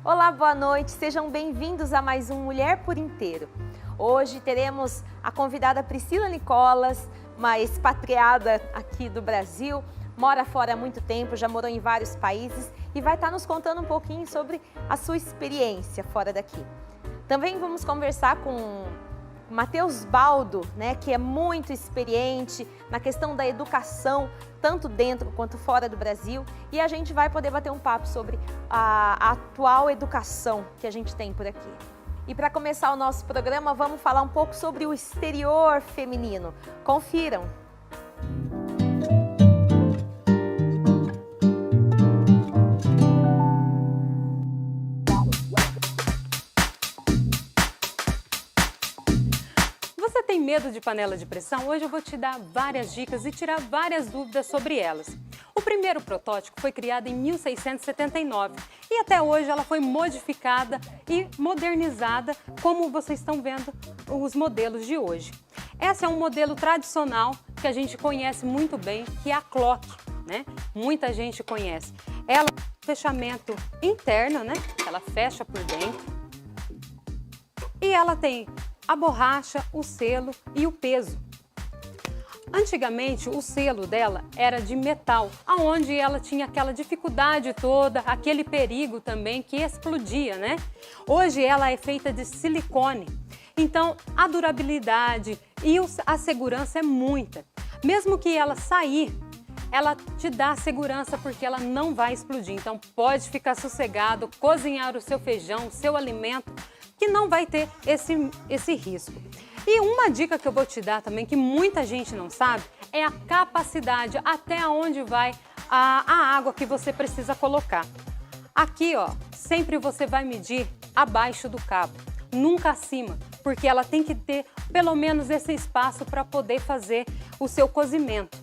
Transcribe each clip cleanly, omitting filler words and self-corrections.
Olá, boa noite, sejam bem-vindos a mais um Mulher por Inteiro. Hoje teremos a convidada Priscila Nicolas, uma expatriada aqui do Brasil, mora fora há muito tempo, já morou em vários países e vai estar nos contando um pouquinho sobre a sua experiência fora daqui. Também vamos conversar com Matheus Baldo, que é muito experiente na questão da educação, tanto dentro quanto fora do Brasil, e a gente vai poder bater um papo sobre a atual educação que a gente tem por aqui. E para começar o nosso programa, vamos falar um pouco sobre o exterior feminino. Confiram! Tem medo de panela de pressão? Hoje eu vou te dar várias dicas e tirar várias dúvidas sobre elas. O primeiro protótipo foi criado em 1679 e até hoje ela foi modificada e modernizada, como vocês estão vendo os modelos de hoje. Esse é um modelo tradicional que a gente conhece muito bem, que é a clock, Muita gente conhece. Ela tem um fechamento interno, Ela fecha por dentro e ela tem a borracha, o selo e o peso. Antigamente, o selo dela era de metal, aonde ela tinha aquela dificuldade toda, aquele perigo também que explodia, Hoje ela é feita de silicone, então a durabilidade e a segurança é muita. Mesmo que ela sair, ela te dá segurança porque ela não vai explodir. Então pode ficar sossegado, cozinhar o seu feijão, o seu alimento, que não vai ter esse risco. E uma dica que eu vou te dar também, que muita gente não sabe, é a capacidade, até onde vai a água que você precisa colocar. Aqui, sempre você vai medir abaixo do cabo, nunca acima, porque ela tem que ter pelo menos esse espaço para poder fazer o seu cozimento.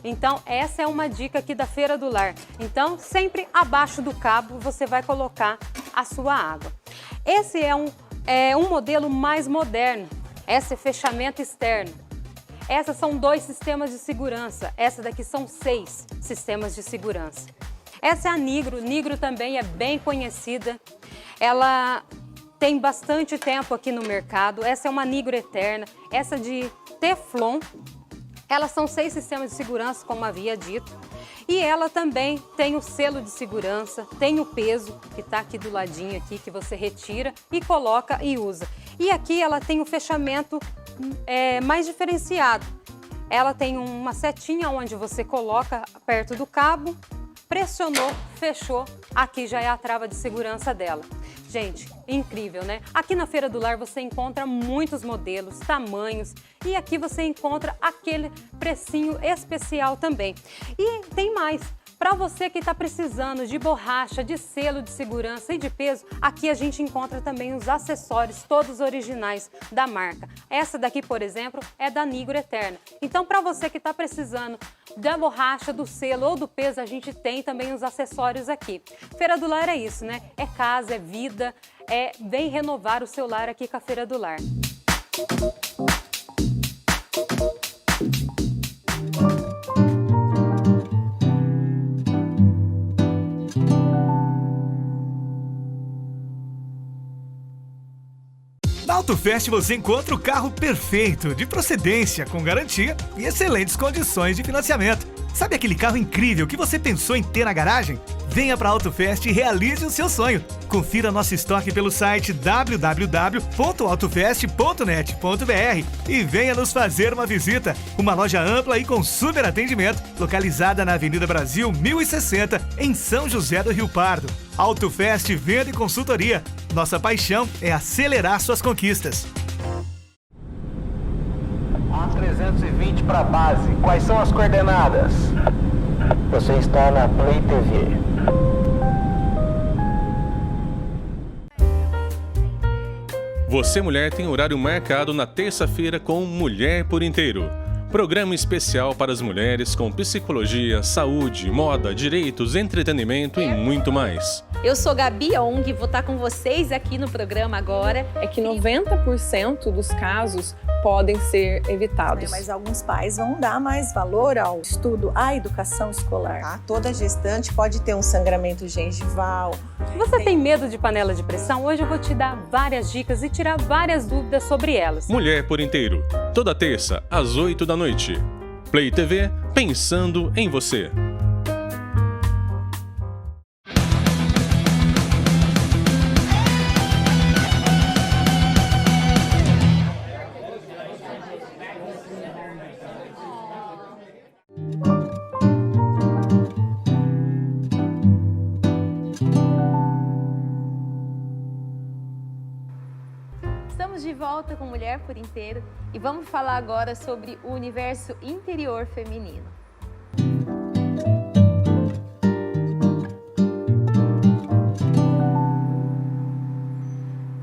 Então, essa é uma dica aqui da Feira do Lar. Então, sempre abaixo do cabo você vai colocar a sua água. Esse é um modelo mais moderno. Esse é fechamento externo. Esses são 2 sistemas de segurança. Essa daqui são 6 sistemas de segurança. Essa é a Nigro. Nigro também é bem conhecida. Ela tem bastante tempo aqui no mercado. Essa é uma Nigro Eterna, essa de Teflon. Elas são 6 sistemas de segurança, como havia dito. E ela também tem o selo de segurança, tem o peso, que está aqui do ladinho, aqui, que você retira e coloca e usa. E aqui ela tem o fechamento mais diferenciado. Ela tem uma setinha onde você coloca perto do cabo, pressionou, fechou, aqui já é a trava de segurança dela. Gente, incrível, né? Aqui na Feira do Lar você encontra muitos modelos, tamanhos e aqui você encontra aquele precinho especial também. E tem mais. Para você que está precisando de borracha, de selo de segurança e de peso, aqui a gente encontra também os acessórios todos originais da marca. Essa daqui, por exemplo, é da Nigro Eterna. Então, para você que está precisando da borracha, do selo ou do peso, a gente tem também os acessórios aqui. Feira do Lar é isso, né? É casa, é vida, vem renovar o seu lar aqui com a Feira do Lar. Na AutoFest você encontra o carro perfeito, de procedência, com garantia e excelentes condições de financiamento. Sabe aquele carro incrível que você pensou em ter na garagem? Venha para a AutoFest e realize o seu sonho. Confira nosso estoque pelo site www.autofest.net.br e venha nos fazer uma visita. Uma loja ampla e com super atendimento, localizada na Avenida Brasil 1060, em São José do Rio Pardo. AutoFest Venda e Consultoria. Nossa paixão é acelerar suas conquistas. A320 para base. Quais são as coordenadas? Você está na Play TV. Você, mulher, tem horário marcado na terça-feira com Mulher por Inteiro. Programa especial para as mulheres com psicologia, saúde, moda, direitos, entretenimento e muito mais. Eu sou Gabi Ong e vou estar com vocês aqui no programa agora. É que 90% dos casos podem ser evitados. Mas alguns pais vão dar mais valor ao estudo, à educação escolar. Tá? Toda gestante pode ter um sangramento gengival. Você tem medo de panela de pressão? Hoje eu vou te dar várias dicas e tirar várias dúvidas sobre elas. Mulher por Inteiro, toda terça às 8 da noite. Play TV, pensando em você. Estamos de volta com Mulher por Inteiro e vamos falar agora sobre o universo interior feminino.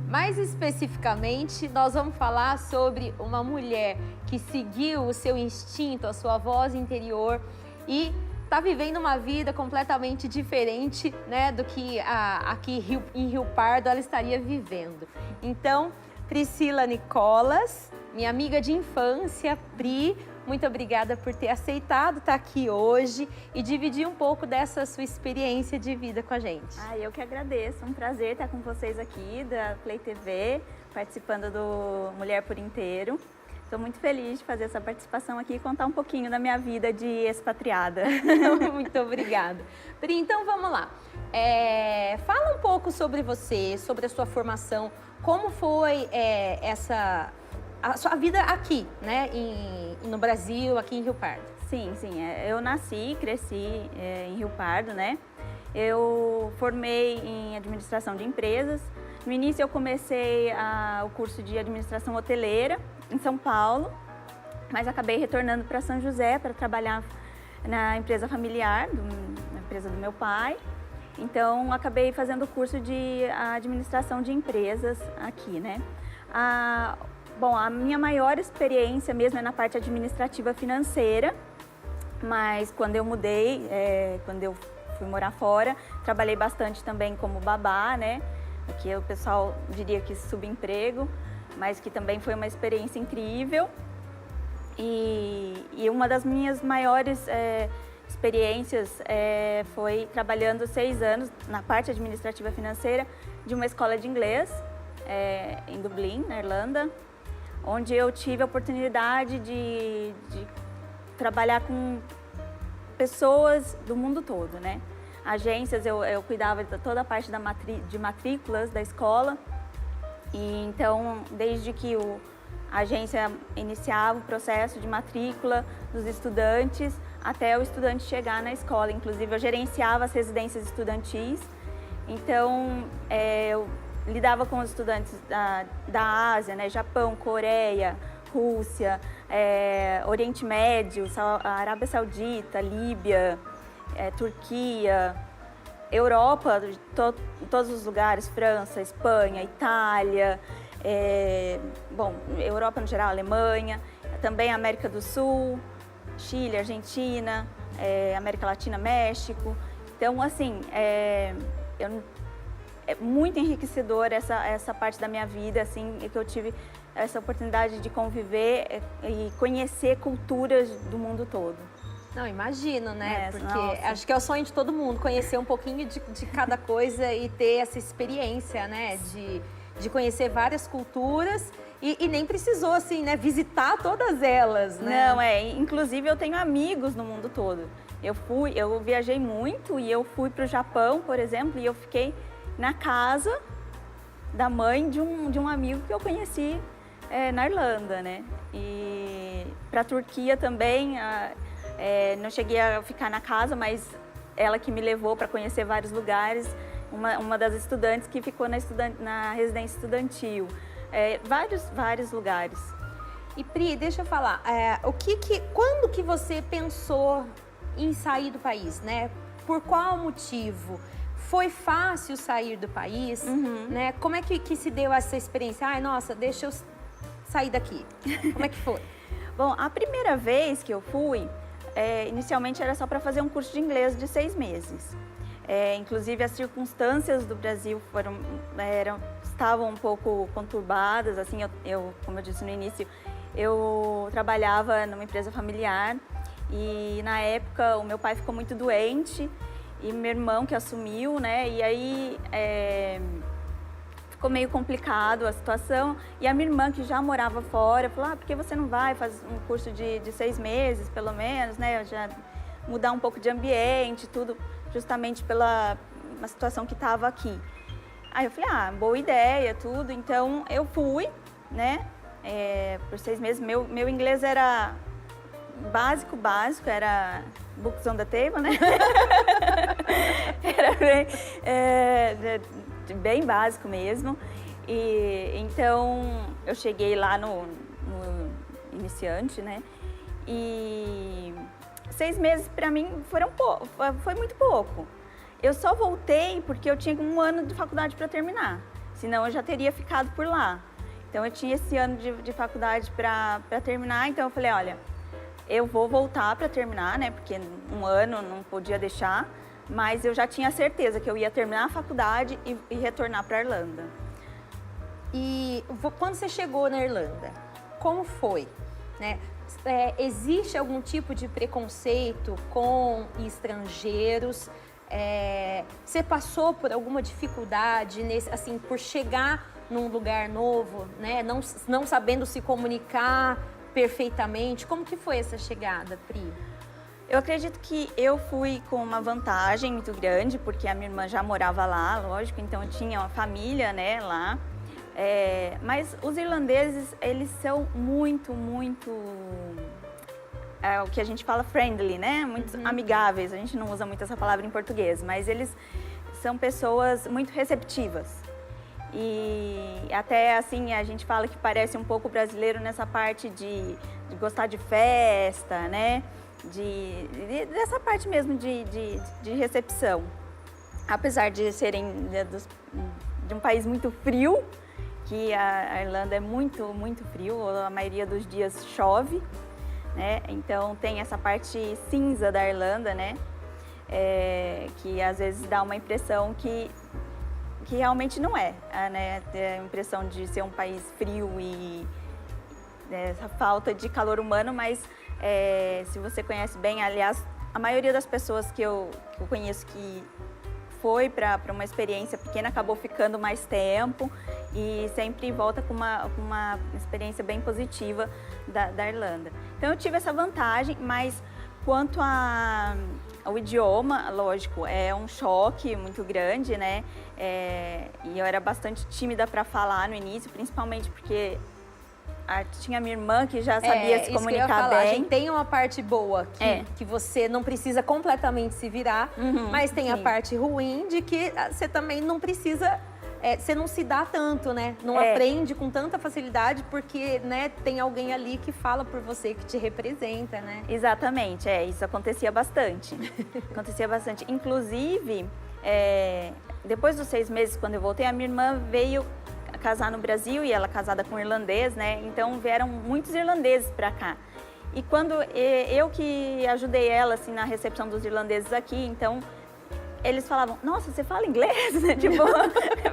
Mais especificamente, nós vamos falar sobre uma mulher que seguiu o seu instinto, a sua voz interior e está vivendo uma vida completamente diferente, né, do que aqui em Rio Pardo ela estaria vivendo. Então, Priscila Nicolas, minha amiga de infância, Pri, muito obrigada por ter aceitado estar aqui hoje e dividir um pouco dessa sua experiência de vida com a gente. Eu que agradeço, um prazer estar com vocês aqui da Play TV, participando do Mulher por Inteiro. Estou muito feliz de fazer essa participação aqui e contar um pouquinho da minha vida de expatriada. Muito obrigada. Pri, então vamos lá. Fala um pouco sobre você, sobre a sua formação, como foi a sua vida aqui, né, no Brasil, aqui em Rio Pardo? Sim, eu nasci, cresci em Rio Pardo, né? Eu formei em administração de empresas. No início eu comecei o curso de administração hoteleira em São Paulo, mas acabei retornando para São José para trabalhar na empresa familiar, na empresa do meu pai. Então, acabei fazendo o curso de administração de empresas aqui, né? A minha maior experiência mesmo é na parte administrativa financeira, mas quando eu mudei, quando eu fui morar fora, trabalhei bastante também como babá, né? Aqui o pessoal diria que subemprego, mas que também foi uma experiência incrível. E uma das minhas maiores experiências foi trabalhando 6 anos na parte administrativa financeira de uma escola de inglês em Dublin, na Irlanda, onde eu tive a oportunidade de trabalhar com pessoas do mundo todo, né? Agências, eu cuidava de toda a parte de matrículas da escola. E então, desde que a agência iniciava o processo de matrícula dos estudantes, até o estudante chegar na escola. Inclusive, eu gerenciava as residências estudantis. Então, eu lidava com os estudantes da Ásia, né? Japão, Coreia, Rússia, Oriente Médio, Arábia Saudita, Líbia, Turquia, Europa, todos os lugares, França, Espanha, Itália, Europa no geral, Alemanha, também América do Sul, Chile, Argentina, América Latina, México. Então, assim, é muito enriquecedor essa parte da minha vida, assim, que eu tive essa oportunidade de conviver e conhecer culturas do mundo todo. Não, imagino, né? Porque nossa. acho que é o sonho de todo mundo, conhecer um pouquinho de cada coisa e ter essa experiência, né? De conhecer várias culturas e nem precisou, assim, né? Visitar todas elas, né? Não, inclusive eu tenho amigos no mundo todo. Eu viajei muito e eu fui para o Japão, por exemplo, e eu fiquei na casa da mãe de um amigo que eu conheci na Irlanda, né? E para a Turquia também, não cheguei a ficar na casa, mas ela que me levou para conhecer vários lugares, uma das estudantes que ficou na residência estudantil, vários lugares. E Pri, deixa eu falar, quando que você pensou em sair do país, né? Por qual motivo? Foi fácil sair do país, né? Como é que se deu essa experiência? Ai, nossa, deixa eu sair daqui. Como é que foi? Bom, a primeira vez que eu fui, inicialmente era só para fazer um curso de inglês de 6 meses. Inclusive, as circunstâncias do Brasil estavam um pouco conturbadas. Assim, como eu disse no início, eu trabalhava numa empresa familiar e, na época, o meu pai ficou muito doente e meu irmão que assumiu, né? E aí ficou meio complicado a situação. E a minha irmã, que já morava fora, falou: por que você não vai fazer um curso de 6 meses, pelo menos, né? Já mudar um pouco de ambiente, tudo, justamente pela uma situação que estava aqui. Aí eu falei: boa ideia, tudo. Então eu fui, né? Por 6 meses. Meu inglês era básico, era books on the table, né? Era bem básico mesmo. E então eu cheguei lá no iniciante, né? E 6 meses para mim foi muito pouco. Eu só voltei porque eu tinha 1 ano de faculdade para terminar, senão eu já teria ficado por lá. Então eu tinha esse ano de faculdade para terminar, então eu falei: olha, eu vou voltar para terminar, né? Porque 1 ano não podia deixar, mas eu já tinha certeza que eu ia terminar a faculdade e retornar para a Irlanda. E quando você chegou na Irlanda, como foi, né? Existe algum tipo de preconceito com estrangeiros? Você passou por alguma dificuldade assim, por chegar num lugar novo, né? Não sabendo se comunicar perfeitamente? Como que foi essa chegada, Pri? Eu acredito que eu fui com uma vantagem muito grande, porque a minha irmã já morava lá, lógico, então eu tinha uma família, né, lá. Mas os irlandeses, eles são muito, o que a gente fala friendly, né? Muito amigáveis. A gente não usa muito essa palavra em português, mas eles são pessoas muito receptivas. E até assim, a gente fala que parece um pouco brasileiro nessa parte de gostar de festa, né? Dessa parte mesmo de recepção. Apesar de serem de um país muito frio, que a Irlanda é muito frio, a maioria dos dias chove, né? Então tem essa parte cinza da Irlanda, né? Que às vezes dá uma impressão que realmente não é, né? Tem a impressão de ser um país frio e essa falta de calor humano, mas se você conhece bem, aliás, a maioria das pessoas que eu conheço que foi para uma experiência pequena acabou ficando mais tempo e sempre volta com uma experiência bem positiva da Irlanda. Então eu tive essa vantagem, mas quanto ao idioma, lógico, é um choque muito grande, né? E eu era bastante tímida para falar no início, principalmente porque tinha minha irmã que já sabia se comunicar bem. A gente tem uma parte boa que você não precisa completamente se virar, mas tem a parte ruim de que você também não precisa, você não se dá tanto, né? Não aprende com tanta facilidade porque, né, tem alguém ali que fala por você, que te representa, né? Exatamente, isso acontecia bastante. Acontecia bastante. Inclusive, depois dos 6 meses, quando eu voltei, a minha irmã veio casar no Brasil e ela é casada com um irlandês, né? Então vieram muitos irlandeses para cá. E quando eu que ajudei ela assim na recepção dos irlandeses aqui, então eles falavam: "Nossa, você fala inglês?" Tipo,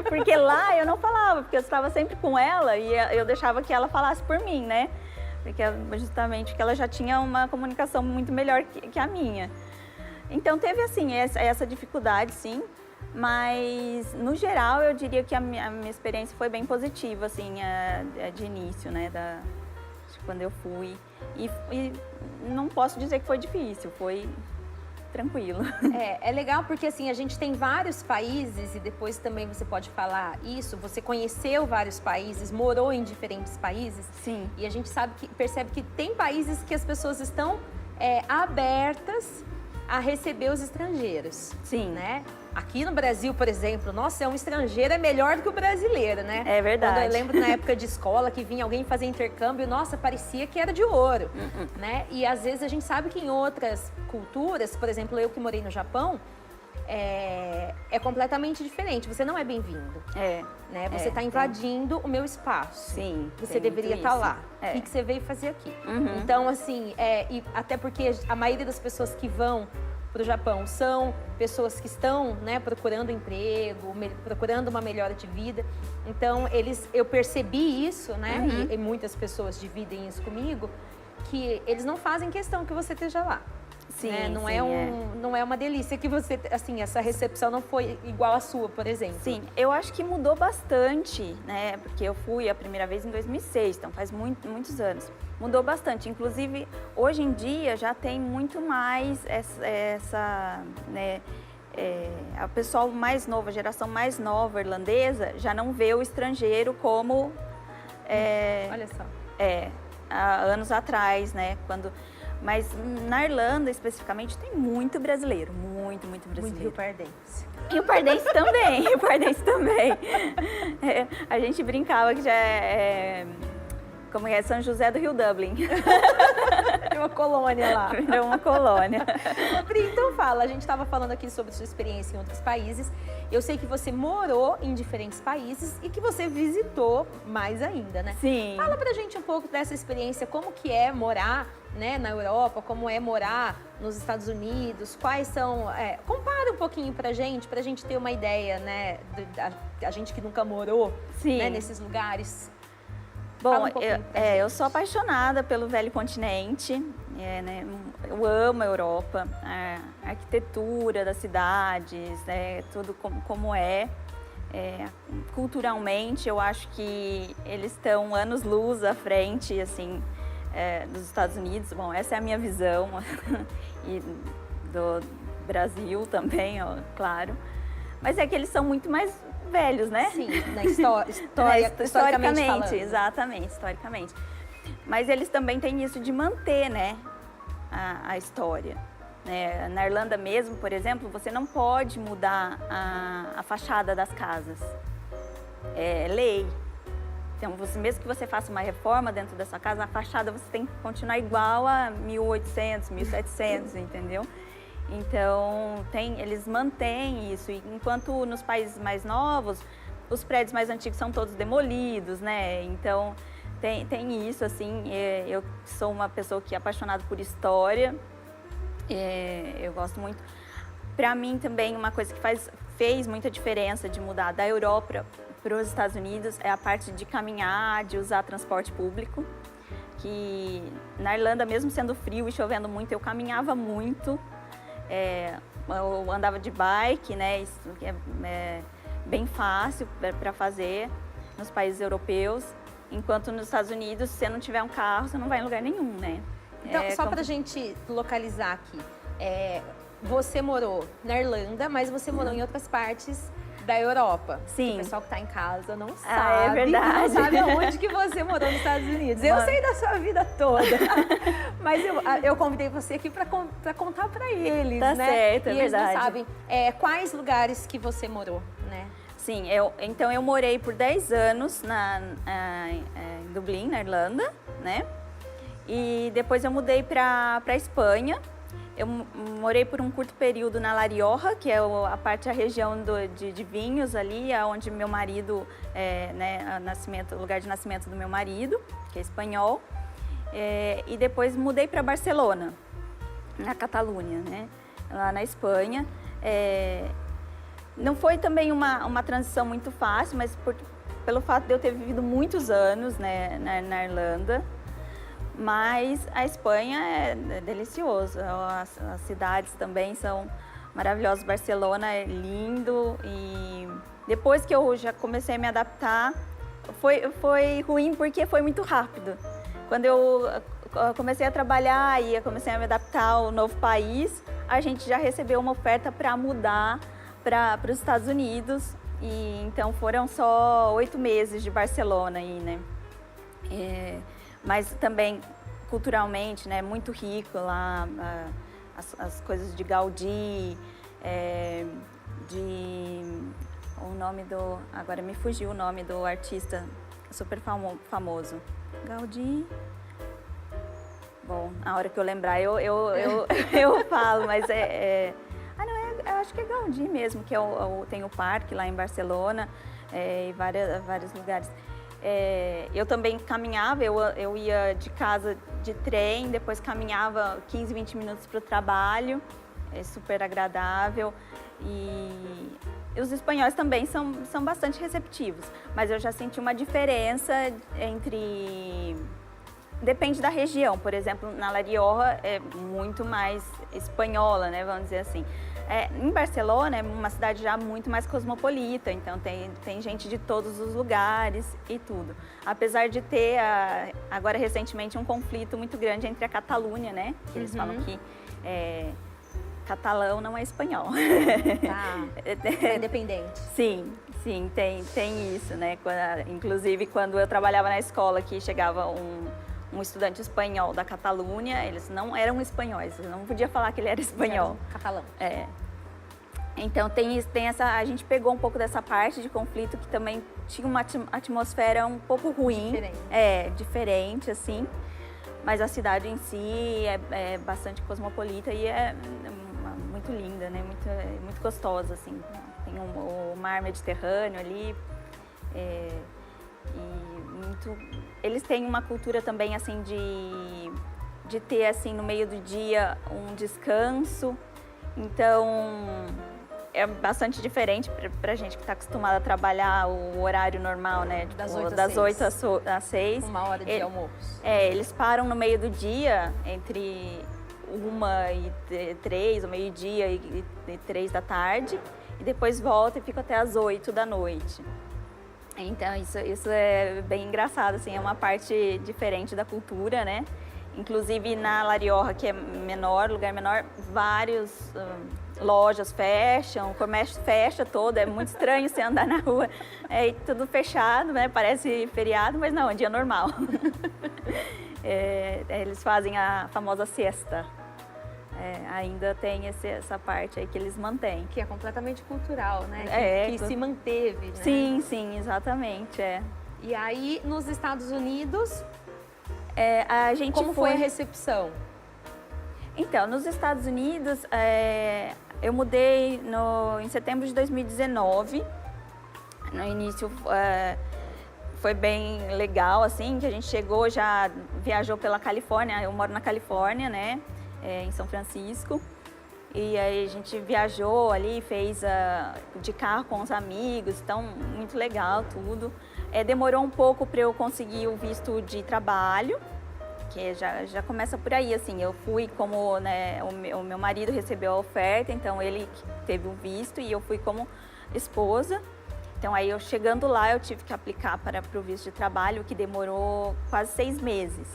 porque lá eu não falava, porque eu estava sempre com ela e eu deixava que ela falasse por mim, né? Porque justamente porque ela já tinha uma comunicação muito melhor que a minha. Então teve assim essa dificuldade, sim. Mas, no geral, eu diria que a minha experiência foi bem positiva, assim, de início, né, de quando eu fui. E não posso dizer que foi difícil, foi tranquilo. É legal porque, assim, a gente tem vários países e depois também você pode falar isso, você conheceu vários países, morou em diferentes países. Sim. E a gente percebe que tem países que as pessoas estão abertas a receber os estrangeiros. Sim. Né? Aqui no Brasil, por exemplo, nossa, um estrangeiro é melhor do que o brasileiro, né? É verdade. Quando eu lembro na época de escola que vinha alguém fazer intercâmbio, nossa, parecia que era de ouro, né? E às vezes a gente sabe que em outras culturas, por exemplo, eu que morei no Japão, é completamente diferente. Você não é bem-vindo. Né? Você está invadindo o meu espaço. Sim. Você deveria estar lá. O que você veio fazer aqui? Então, assim, e até porque a maioria das pessoas que vão para o Japão são pessoas que estão, né, procurando emprego, procurando uma melhora de vida. Então, eu percebi isso, né, e muitas pessoas dividem isso comigo, que eles não fazem questão que você esteja lá. Sim, né? Não é uma delícia que você, assim, essa recepção não foi igual à sua, por exemplo. Sim, eu acho que mudou bastante, né? Porque eu fui a primeira vez em 2006, então faz muitos anos. Mudou bastante, inclusive hoje em dia já tem muito mais né? A pessoal mais novo, a geração mais nova irlandesa já não vê o estrangeiro como olha só. Há anos atrás, né? Mas na Irlanda, especificamente, tem muito brasileiro. Muito brasileiro. Muito riopardense. Riopardense também, Riopardense também. A gente brincava que já como é São José do Rio Dublin. Tem uma colônia lá. É uma colônia. Pri, então fala, a gente estava falando aqui sobre sua experiência em outros países. Eu sei que você morou em diferentes países e que você visitou mais ainda, né? Sim. Fala pra gente um pouco dessa experiência, como que é morar, né, na Europa, como é morar nos Estados Unidos, quais são... compara um pouquinho pra gente ter uma ideia, né, a gente que nunca morou, né, nesses lugares. Bom, eu sou apaixonada pelo velho continente, né? Eu amo a Europa, a arquitetura das cidades, tudo como é. Culturalmente, eu acho que eles estão anos-luz à frente, assim, dos Estados Unidos. Bom, essa é a minha visão, e do Brasil também, ó, claro. Mas é que eles são muito mais velhos, né? Sim, na historicamente falando. Exatamente, historicamente. Mas eles também têm isso de manter, né, a história. Né? Na Irlanda mesmo, por exemplo, você não pode mudar a fachada das casas. É lei. Então, mesmo que você faça uma reforma dentro da sua casa, a fachada você tem que continuar igual a 1800, 1700, entendeu? Então, eles mantêm isso, enquanto nos países mais novos, os prédios mais antigos são todos demolidos, né? Então, tem isso, assim, eu sou uma pessoa que é apaixonada por história, eu gosto muito. Para mim, também, uma coisa que fez muita diferença de mudar da Europa para os Estados Unidos é a parte de caminhar, de usar transporte público, que na Irlanda, mesmo sendo frio e chovendo muito, eu caminhava muito. Eu andava de bike, né? Isso é bem fácil para fazer. nos países europeus, enquanto nos Estados Unidos, se você não tiver um carro, você não vai em lugar nenhum, né? Então, só para a gente localizar aqui, você morou na Irlanda, mas você morou em outras partes da Europa. Sim. O pessoal que está em casa não sabe. É verdade. Não sabe aonde que você morou nos Estados Unidos. Eu sei da sua vida toda. Mas eu convidei você aqui para contar para eles, tá né? Certo, é e eles verdade. não sabem quais lugares que você morou, né? Sim, então eu morei por 10 anos em Dublin, na Irlanda, né? E depois eu mudei para a Espanha. Eu morei por um curto período na La Rioja, que é a região de vinhos ali, onde meu marido, né, o lugar de nascimento do meu marido, que é espanhol. E depois mudei para Barcelona, na Catalunha, né, lá na Espanha. Não foi também uma transição muito fácil, mas pelo fato de eu ter vivido muitos anos, né, na Irlanda. Mas a Espanha é delicioso, as cidades também são maravilhosas, Barcelona é lindo e depois que eu já comecei a me adaptar, foi ruim porque foi muito rápido. Quando eu comecei a trabalhar e comecei a me adaptar ao novo país, a gente já recebeu uma oferta para mudar para os Estados Unidos e então foram só 8 meses de Barcelona aí, né? Mas também culturalmente, né, muito rico lá, as coisas de Gaudí, agora me fugiu o nome do artista super famoso. Gaudí. Bom, a hora que eu lembrar eu falo, mas eu acho que é Gaudí mesmo, que tem o parque lá em Barcelona e vários lugares. Eu também caminhava, eu ia de casa de trem, depois caminhava 15, 20 minutos para o trabalho, é super agradável. E os espanhóis também são bastante receptivos, mas eu já senti uma diferença depende da região. Por exemplo, na La Rioja é muito mais espanhola, né, vamos dizer assim. Em Barcelona é uma cidade já muito mais cosmopolita, então tem gente de todos os lugares e tudo. Apesar de ter, agora recentemente, um conflito muito grande entre a Catalunha, né? Eles falam que catalão não é espanhol. É independente. Sim, tem isso, né? Inclusive, quando eu trabalhava na escola, que chegava um estudante espanhol da Catalunha, eles não eram espanhóis, eu não podia falar que ele era espanhol. Catalão. Então a gente pegou um pouco dessa parte de conflito que também tinha uma atmosfera um pouco ruim. Diferente, assim. Mas a cidade em si é bastante cosmopolita e é muito linda, né? Muito gostosa, assim. Tem o mar Mediterrâneo ali. Eles têm uma cultura também assim de ter assim no meio do dia um descanso, então é bastante diferente para a gente que está acostumada a trabalhar o horário normal, né? Das 8 às 6. 1 hora de almoço. Eles param no meio do dia, entre 1 e 3, ou meio-dia e 3 da tarde, e depois volta e fica até às 8 da noite. Então, isso é bem engraçado, assim, é uma parte diferente da cultura, né? Inclusive, na La Rioja, que é menor, lugar menor, várias lojas fecham, o comércio fecha todo, é muito estranho você andar na rua, tudo fechado, né? Parece feriado, mas não, é dia normal. Eles fazem a famosa siesta. Ainda tem essa parte aí que eles mantêm. Que é completamente cultural, né? Que se manteve, né? Sim, exatamente, E aí, nos Estados Unidos, como foi a recepção? Então, nos Estados Unidos, eu mudei em setembro de 2019. No início foi bem legal, assim, que a gente chegou, já viajou pela Califórnia. Eu moro na Califórnia, né? Em São Francisco, e aí a gente viajou ali, fez de carro com os amigos, então muito legal tudo. Demorou um pouco para eu conseguir o visto de trabalho, que já começa por aí, assim, eu fui como, né, o meu marido recebeu a oferta, então ele teve o visto e eu fui como esposa. Então aí eu chegando lá eu tive que aplicar para o visto de trabalho, que demorou quase 6 meses.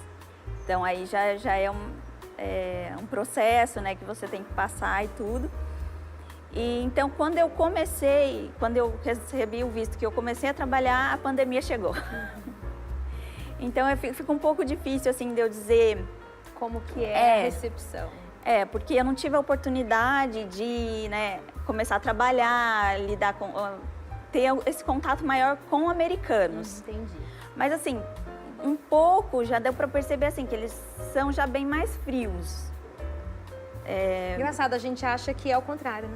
Então aí já é um processo, né, que você tem que passar e tudo. E então quando eu recebi o visto, que eu comecei a trabalhar, a pandemia chegou. Então fica um pouco difícil assim de eu dizer como que é a recepção. Porque eu não tive a oportunidade de, né, começar a trabalhar, ter esse contato maior com americanos. Entendi. Mas assim, um pouco já deu para perceber assim que eles são já bem mais frios. Engraçado, a gente acha que é o contrário,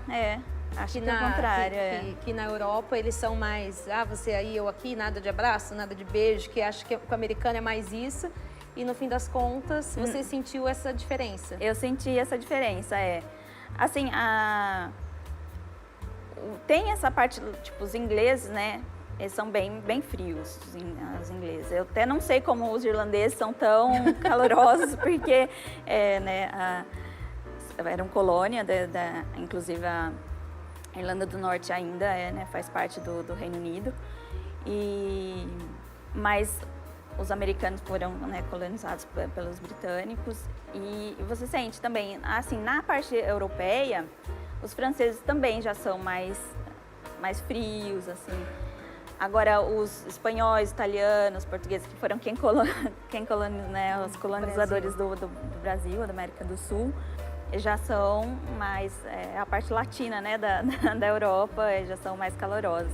né? Acho que é o contrário. Que na Europa eles são mais, você aí, eu aqui, nada de abraço, nada de beijo, que acho que o americano é mais isso. E no fim das contas, você sentiu essa diferença? Eu senti essa diferença, Assim, tem essa parte, tipo, os ingleses, né? Eles são bem frios, os ingleses. Eu até não sei como os irlandeses são tão calorosos, porque, eram colônia, inclusive a Irlanda do Norte ainda faz parte do Reino Unido. Mas os americanos foram, né, colonizados pelos britânicos e você sente também, assim, na parte europeia, os franceses também já são mais frios, assim. Agora, os espanhóis, italianos, portugueses, que foram os colonizadores do Brasil, da América do Sul, já são mais, a parte latina, né, da Europa, já são mais calorosos.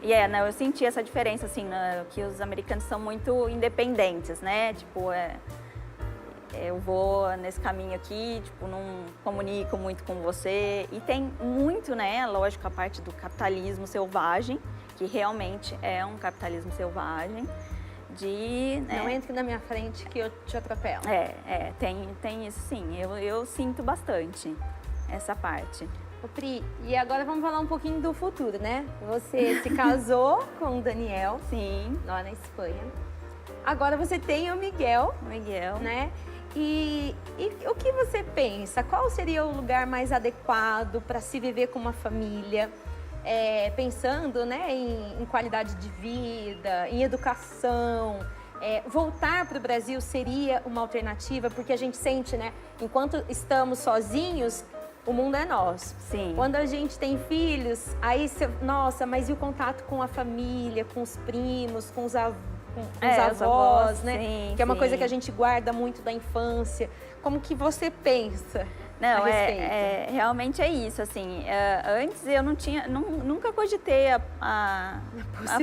E eu senti essa diferença, assim, que os americanos são muito independentes, né? Tipo, eu vou nesse caminho aqui, tipo, não comunico muito com você. E tem muito, né, lógico, a parte do capitalismo selvagem, que realmente é um capitalismo selvagem, Não entre na minha frente que eu te atropelo. Tem isso sim, eu sinto bastante essa parte. Ô Pri, e agora vamos falar um pouquinho do futuro, né? Você se casou com o Daniel. Sim. Lá na Espanha. Agora você tem o Miguel. Né? E o que você pensa? Qual seria o lugar mais adequado para se viver com uma família? Pensando, né, em qualidade de vida, em educação. Voltar para o Brasil seria uma alternativa, porque a gente sente, né? Enquanto estamos sozinhos, o mundo é nosso. Sim. Quando a gente tem filhos, aí você, nossa, mas e o contato com a família, com os primos, com os avós, né? Sim, que é uma coisa que a gente guarda muito da infância. Como que você pensa a respeito? Realmente é isso, assim. Antes eu nunca cogitei a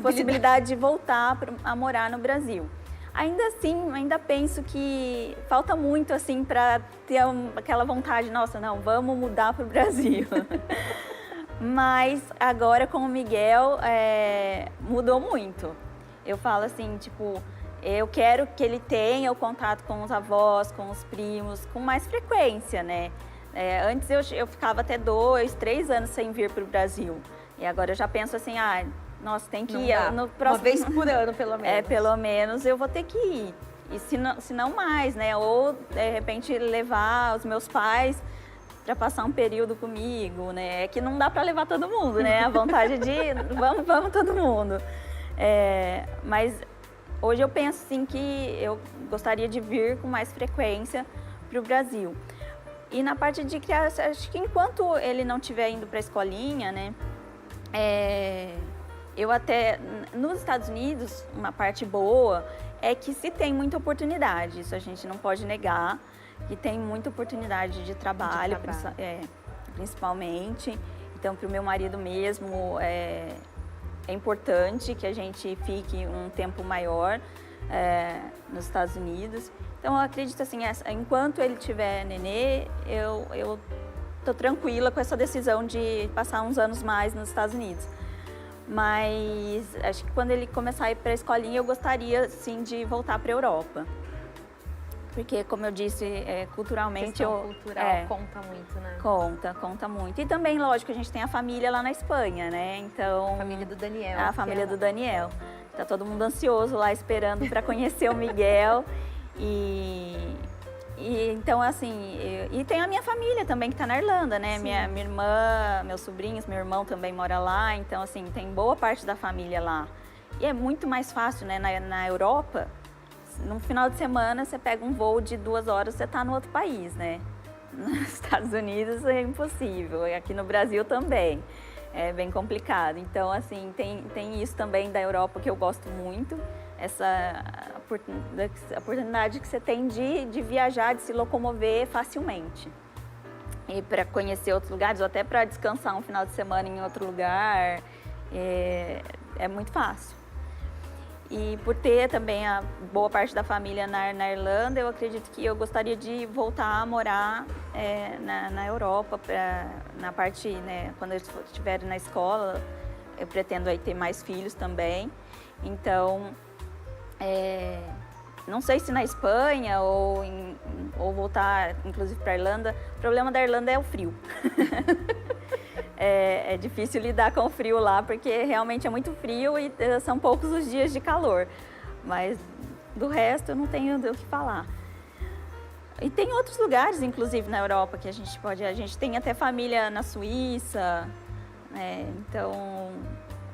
possibilidade de voltar a morar no Brasil. Ainda assim, ainda penso que falta muito, assim, para ter aquela vontade, nossa, não, vamos mudar para o Brasil. Mas agora com o Miguel, mudou muito. Eu falo assim, tipo, eu quero que ele tenha o contato com os avós, com os primos, com mais frequência, né? Antes eu ficava até 2, 3 anos sem vir para o Brasil. E agora eu já penso assim, nossa, tem que ir no próximo... Uma vez por ano, pelo menos. Pelo menos eu vou ter que ir. E se não mais, né? Ou, de repente, levar os meus pais para passar um período comigo, né? É que não dá para levar todo mundo, né? A vontade de vamos todo mundo. Mas hoje eu penso, assim, que eu gostaria de vir com mais frequência para o Brasil. E na parte de criança, acho que enquanto ele não estiver indo para a escolinha, né? Eu até, nos Estados Unidos, uma parte boa é que se tem muita oportunidade, isso a gente não pode negar, que tem muita oportunidade de trabalho. Principalmente. Então, para o meu marido mesmo, é importante que a gente fique um tempo maior nos Estados Unidos. Então, eu acredito assim, enquanto ele tiver nenê, eu tô tranquila com essa decisão de passar uns anos mais nos Estados Unidos. Mas acho que quando ele começar a ir para a escolinha, eu gostaria, sim, de voltar para a Europa. Porque, como eu disse, culturalmente... A questão cultural conta muito, né? Conta muito. E também, lógico, a gente tem a família lá na Espanha, né? Então... A família do Daniel. A família do Daniel. Tá todo mundo ansioso lá, esperando para conhecer o Miguel. E, então, assim, e tem a minha família também que está na Irlanda, né? Minha irmã, meus sobrinhos, meu irmão também mora lá. Então, assim, tem boa parte da família lá. E é muito mais fácil, né? Na Europa, no final de semana, você pega um voo de 2 horas, você está no outro país, né? Nos Estados Unidos é impossível, e aqui no Brasil também. É bem complicado. Então, assim, tem isso também da Europa que eu gosto muito. Essa oportunidade que você tem de viajar, de se locomover facilmente. E para conhecer outros lugares, ou até para descansar um final de semana em outro lugar, é muito fácil. E por ter também a boa parte da família na Irlanda, eu acredito que eu gostaria de voltar a morar na Europa, na parte, né, quando eu estiver na escola, eu pretendo aí ter mais filhos também. Então, não sei se na Espanha ou voltar, inclusive, para a Irlanda. O problema da Irlanda é o frio. É difícil lidar com o frio lá, porque realmente é muito frio e são poucos os dias de calor. Mas do resto eu não tenho o que falar. E tem outros lugares, inclusive, na Europa que a gente tem até família na Suíça, né? Então,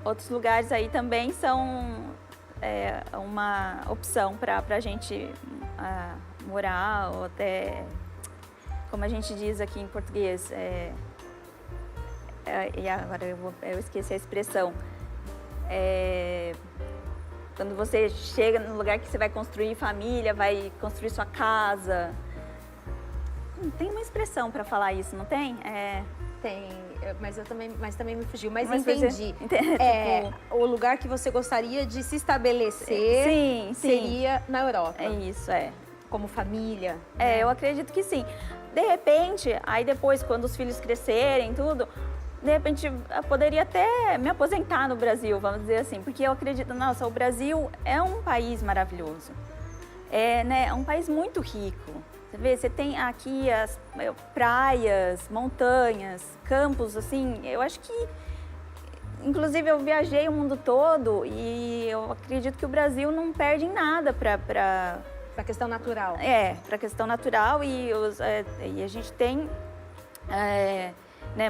outros lugares aí também são uma opção para a gente morar, ou até, como a gente diz aqui em português, e agora eu esqueci a expressão. Quando você chega no lugar que você vai construir família, vai construir sua casa. Tem uma expressão para falar isso, não tem? Tem, mas também me fugiu. Mas entendi. Tipo, o lugar que você gostaria de se estabelecer seria na Europa. É isso, Como família. Né? Eu acredito que sim. De repente, aí depois, quando os filhos crescerem, tudo, de repente, eu poderia até me aposentar no Brasil, vamos dizer assim, porque eu acredito, nossa, o Brasil é um país maravilhoso. É um país muito rico. Você vê, você tem aqui as praias, montanhas, campos, assim, eu acho que, inclusive, eu viajei o mundo todo e eu acredito que o Brasil não perde em nada para a questão natural. Para a questão natural e a gente tem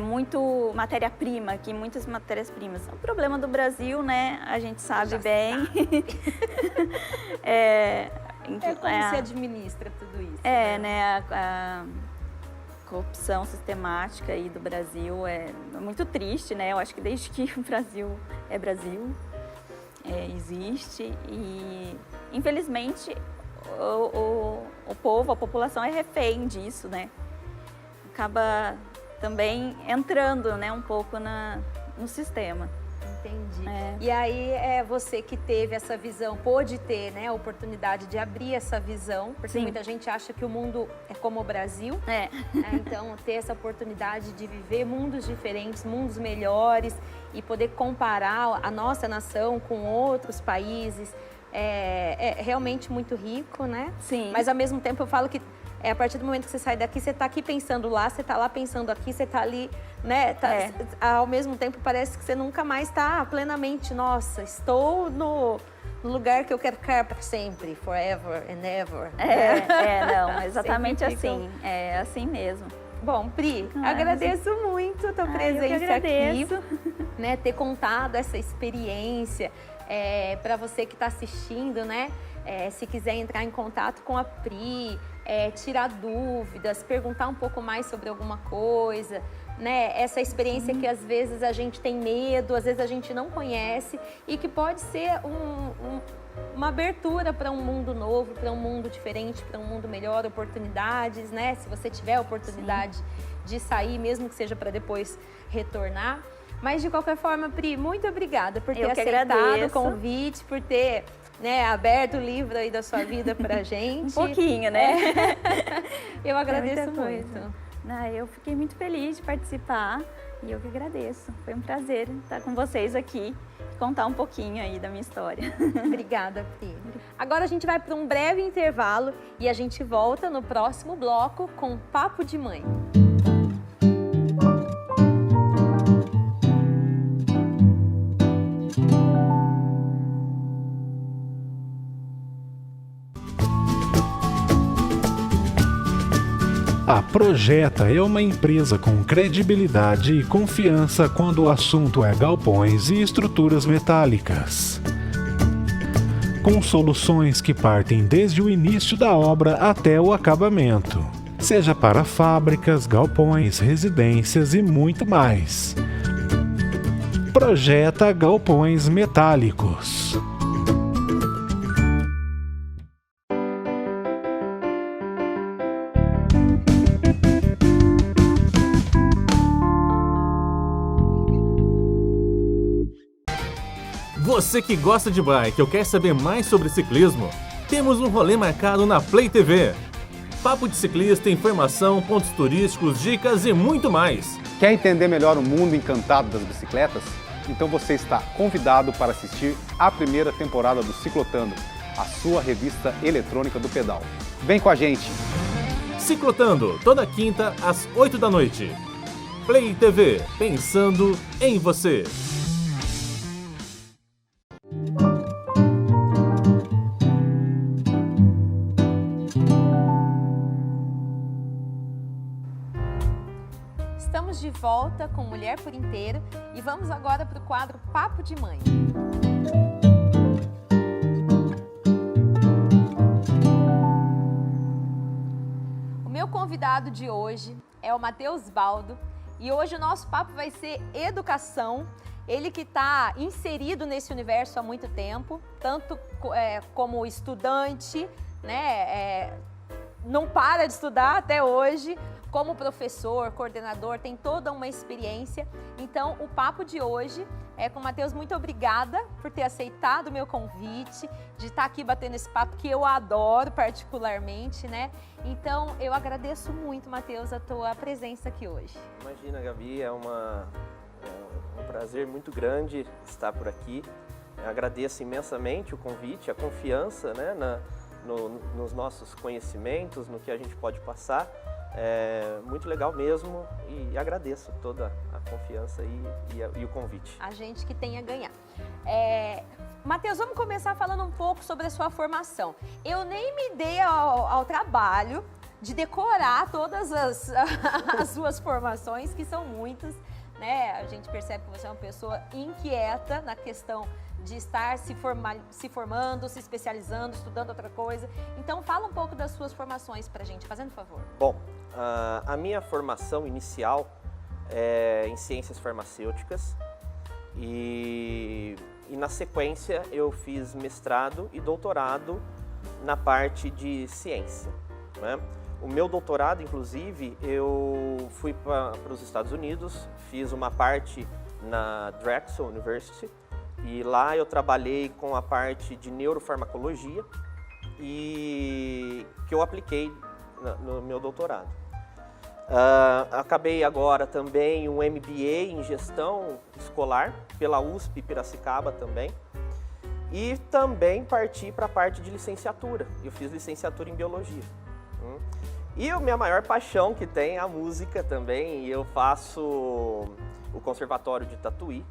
muito matéria-prima aqui, muitas matérias-primas. O problema do Brasil, né, a gente sabe bem. Como se administra tudo isso. A corrupção sistemática aí do Brasil é muito triste, né? Eu acho que desde que o Brasil é Brasil, existe e, infelizmente, o povo, a população é refém disso, né? Acaba também entrando, né, um pouco no sistema. Entendi. E aí você que teve essa visão, pôde ter, né, a oportunidade de abrir essa visão, porque muita gente acha que o mundo é como o Brasil. Então, ter essa oportunidade de viver mundos diferentes, mundos melhores e poder comparar a nossa nação com outros países é realmente muito rico, né? Sim. Mas, ao mesmo tempo, eu falo que a partir do momento que você sai daqui, você está aqui pensando lá, você está lá pensando aqui, você está ali, né? Ao mesmo tempo, parece que você nunca mais está plenamente, nossa, estou no lugar que eu quero ficar para sempre, forever and ever. Não, exatamente assim. É assim mesmo. Bom, Pri, agradeço muito a tua presença aqui, né? Ter contado essa experiência para você que está assistindo, né? Se quiser entrar em contato com a Pri, tirar dúvidas, perguntar um pouco mais sobre alguma coisa, né? Essa experiência que às vezes a gente tem medo, às vezes a gente não conhece e que pode ser uma abertura para um mundo novo, para um mundo diferente, para um mundo melhor, oportunidades, né? Se você tiver a oportunidade de sair, mesmo que seja para depois retornar. Mas de qualquer forma, Pri, muito obrigada por ter aceitado o convite, por ter, né, aberto o livro aí da sua vida pra gente. Um pouquinho, né? Eu agradeço muito. Eu fiquei muito feliz de participar e eu que agradeço. Foi um prazer estar com vocês aqui e contar um pouquinho aí da minha história. Obrigada, Pri. Agora a gente vai para um breve intervalo e a gente volta no próximo bloco com Papo de Mãe. A Projeta é uma empresa com credibilidade e confiança quando o assunto é galpões e estruturas metálicas. Com soluções que partem desde o início da obra até o acabamento, seja para fábricas, galpões, residências e muito mais. Projeta Galpões Metálicos. Você que gosta de bike ou quer saber mais sobre ciclismo, temos um rolê marcado na Play TV. Papo de ciclista, informação, pontos turísticos, dicas e muito mais. Quer entender melhor o mundo encantado das bicicletas? Então você está convidado para assistir a primeira temporada do Ciclotando, a sua revista eletrônica do pedal. Vem com a gente! Ciclotando, toda quinta às 8 da noite. Play TV, pensando em você. Estamos de volta com Mulher por Inteiro e vamos agora para o quadro Papo de Mãe. O meu convidado de hoje é o Matheus Baldo e hoje o nosso papo vai ser educação. Ele que está inserido nesse universo há muito tempo, tanto como estudante, né, não para de estudar até hoje, como professor, coordenador, tem toda uma experiência. Então, o papo de hoje é com o Matheus. Muito obrigada por ter aceitado o meu convite, de estar aqui batendo esse papo que eu adoro particularmente, né? Então, eu agradeço muito, Matheus, a tua presença aqui hoje. Imagina, Gabi, é um prazer muito grande estar por aqui. Eu agradeço imensamente o convite, a confiança, né, nos nossos conhecimentos, no que a gente pode passar. É muito legal mesmo e agradeço toda a confiança e o convite. A gente que tem a ganhar. Matheus, vamos começar falando um pouco sobre a sua formação. Eu nem me dei ao trabalho de decorar todas as suas formações, que são muitas, né? A gente percebe que você é uma pessoa inquieta na questão de estar se formando, se especializando, estudando outra coisa. Então, fala um pouco das suas formações pra gente, fazendo favor. Bom, a minha formação inicial é em ciências farmacêuticas e na sequência eu fiz mestrado e doutorado na parte de ciência, né? O meu doutorado, inclusive, eu fui para os Estados Unidos, fiz uma parte na Drexel University, e lá eu trabalhei com a parte de neurofarmacologia e que eu apliquei no meu doutorado. Acabei agora também um MBA em gestão escolar pela USP Piracicaba também. E também parti para a parte de licenciatura. Eu fiz licenciatura em biologia. E a minha maior paixão que tem é a música também. E eu faço o Conservatório de Tatuí.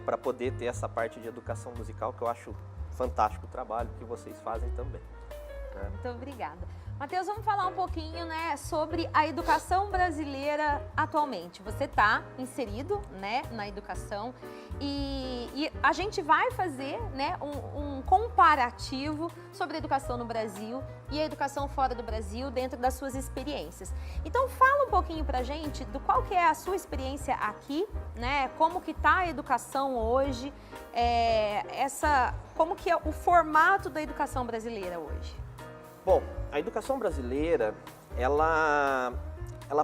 Para poder ter essa parte de educação musical, que eu acho fantástico o trabalho que vocês fazem também. Né? Muito obrigada. Matheus, vamos falar um pouquinho, né, sobre a educação brasileira atualmente. Você está inserido, né, na educação e a gente vai fazer, né, um comparativo sobre a educação no Brasil e a educação fora do Brasil dentro das suas experiências. Então fala um pouquinho pra gente do qual que é a sua experiência aqui, né, como que está a educação hoje, como que é o formato da educação brasileira hoje. Bom, a educação brasileira, ela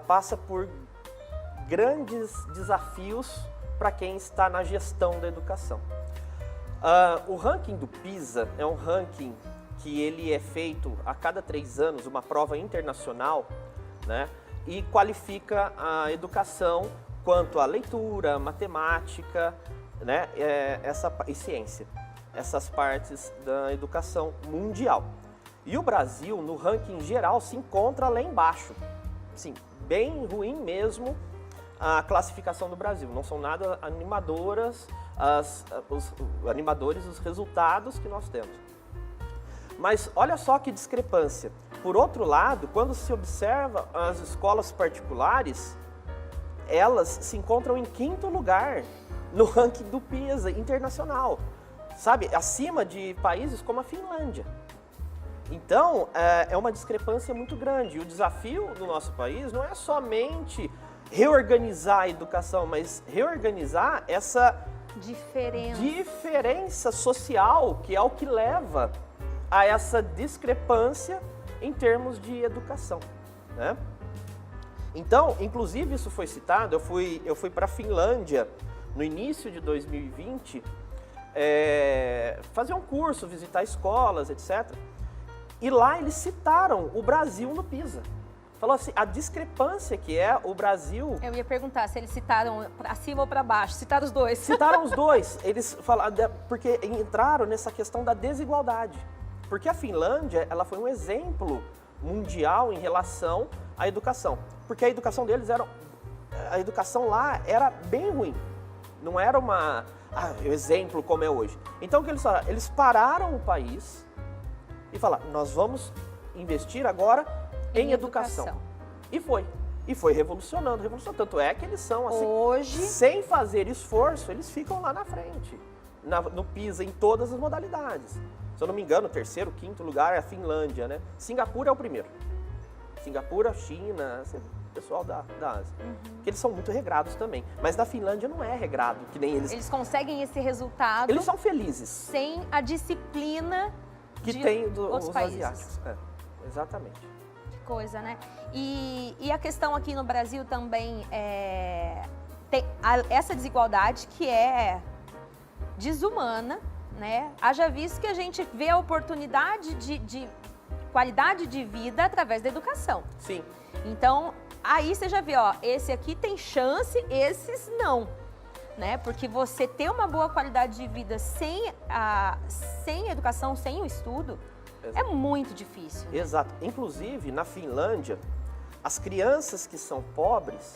passa por grandes desafios para quem está na gestão da educação. O ranking do PISA é um ranking que ele é feito a cada 3 anos, uma prova internacional, né, e qualifica a educação quanto à leitura, matemática, né, e ciência, essas partes da educação mundial. E o Brasil, no ranking geral, se encontra lá embaixo. Sim, bem ruim mesmo a classificação do Brasil. Não são nada animadores os resultados que nós temos. Mas olha só que discrepância. Por outro lado, quando se observa as escolas particulares, elas se encontram em 5º lugar no ranking do PISA internacional, sabe? Acima de países como a Finlândia. Então, é uma discrepância muito grande. E o desafio do nosso país não é somente reorganizar a educação, mas reorganizar essa diferença social, que é o que leva a essa discrepância em termos de educação, né? Então, inclusive isso foi citado, eu fui para a Finlândia no início de 2020, fazer um curso, visitar escolas, etc. E lá eles citaram o Brasil no PISA. Falou assim, a discrepância que é o Brasil... Eu ia perguntar se eles citaram para cima ou para baixo, citaram os dois. Citaram os dois, eles falaram, porque entraram nessa questão da desigualdade. Porque a Finlândia, ela foi um exemplo mundial em relação à educação. Porque a educação deles a educação lá era bem ruim. Não era um exemplo como é hoje. Então o que eles falaram? Eles pararam o país e falaram, nós vamos investir agora em educação. E foi revolucionando. Tanto é que eles são assim, hoje, sem fazer esforço, eles ficam lá na frente, no PISA, em todas as modalidades. Se eu não me engano, o 3º, 5º lugar é a Finlândia, né? Singapura é o primeiro. Singapura, China, assim, pessoal da Ásia. Porque eles são muito regrados também. Mas na Finlândia não é regrado, que nem eles... Eles conseguem esse resultado... Eles são felizes. Sem a disciplina que tem os países. Asiáticos. Exatamente. Que coisa, né? E a questão aqui no Brasil também tem essa desigualdade que é desumana, né? Haja visto que a gente vê a oportunidade de qualidade de vida através da educação. Sim. Então, aí você já vê, ó, esse aqui tem chance, esses não, né? Porque você ter uma boa qualidade de vida sem a educação, sem o estudo, é muito difícil. Né? Exato. Inclusive, na Finlândia, as crianças que são pobres,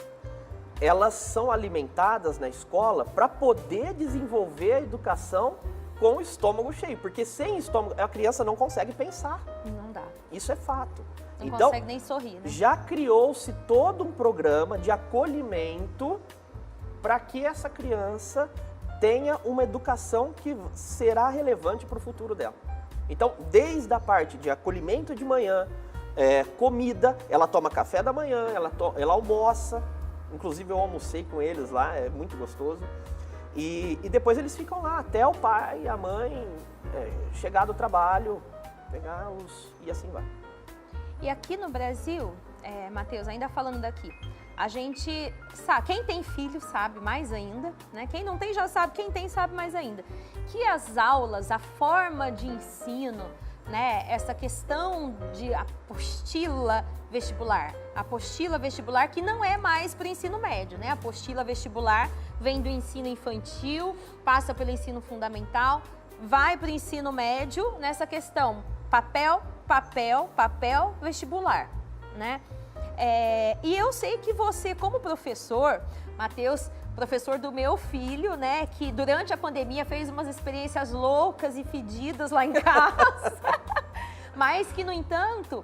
elas são alimentadas na escola para poder desenvolver a educação com o estômago cheio, porque sem estômago a criança não consegue pensar. Não dá. Isso é fato. Não então, consegue nem sorrir, né? Já criou-se todo um programa de acolhimento para que essa criança tenha uma educação que será relevante para o futuro dela. Então, desde a parte de acolhimento de manhã, comida, ela toma café da manhã, ela almoça, inclusive eu almocei com eles lá, é muito gostoso. E depois eles ficam lá até o pai e a mãe chegar do trabalho, pegá-los e assim vai. E aqui no Brasil, Matheus, ainda falando daqui, a gente sabe, quem tem filho sabe mais ainda, né? Quem não tem já sabe, quem tem sabe mais ainda, que as aulas, a forma de ensino, né? Essa questão de apostila vestibular que não é mais para o ensino médio, né? A apostila vestibular vem do ensino infantil, passa pelo ensino fundamental, vai para o ensino médio nessa questão papel, vestibular, né? E eu sei que você, como professor, Matheus, professor do meu filho, né, que durante a pandemia fez umas experiências loucas e fedidas lá em casa, mas que, no entanto,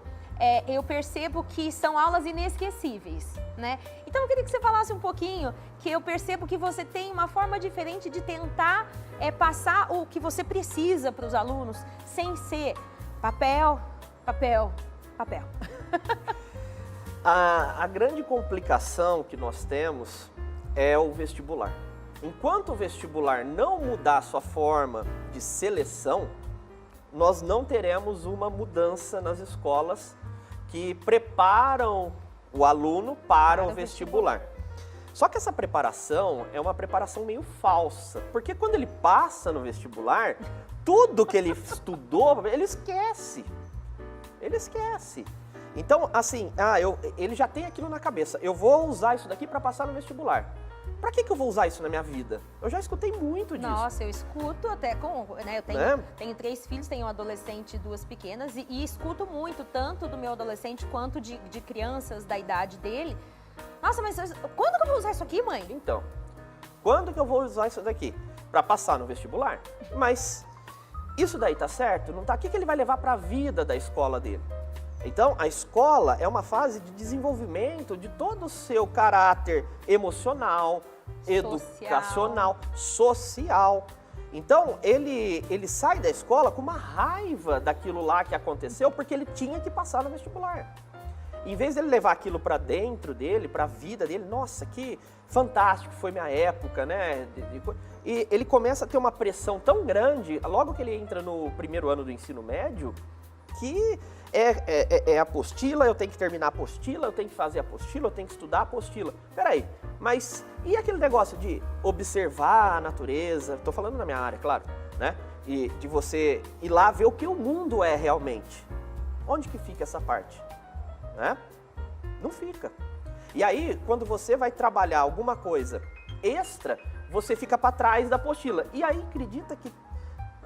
eu percebo que são aulas inesquecíveis, né? Então, eu queria que você falasse um pouquinho, que eu percebo que você tem uma forma diferente de tentar passar o que você precisa para os alunos, sem ser papel. A grande complicação que nós temos é o vestibular. Enquanto o vestibular não mudar a sua forma de seleção, nós não teremos uma mudança nas escolas que preparam o aluno para o vestibular. Só que essa preparação é uma preparação meio falsa, porque quando ele passa no vestibular, tudo que ele estudou, ele esquece. Ele esquece. Então, assim, ele já tem aquilo na cabeça. Eu vou usar isso daqui para passar no vestibular. Para que eu vou usar isso na minha vida? Eu já escutei muito disso. Nossa, eu escuto até eu tenho 3 filhos, tenho um adolescente e 2 pequenas, e escuto muito, tanto do meu adolescente quanto de crianças da idade dele. Nossa, mas quando que eu vou usar isso aqui, mãe? Então, quando que eu vou usar isso daqui? Para passar no vestibular? Mas Isso daí tá certo? Não tá? O que ele vai levar para a vida da escola dele? Então, a escola é uma fase de desenvolvimento de todo o seu caráter emocional, educacional, social. Então, ele sai da escola com uma raiva daquilo lá que aconteceu, porque ele tinha que passar no vestibular. Em vez dele levar aquilo para dentro dele, para a vida dele, nossa, que fantástico foi minha época, né? E ele começa a ter uma pressão tão grande, logo que ele entra no primeiro ano do ensino médio, que é apostila, eu tenho que terminar a apostila, eu tenho que fazer a apostila, eu tenho que estudar a apostila. Peraí, mas e aquele negócio de observar a natureza? Estou falando na minha área, claro, né? E de você ir lá ver o que o mundo é realmente. Onde que fica essa parte? Né? Não fica. E aí, quando você vai trabalhar alguma coisa extra, você fica para trás da apostila. E aí, acredita que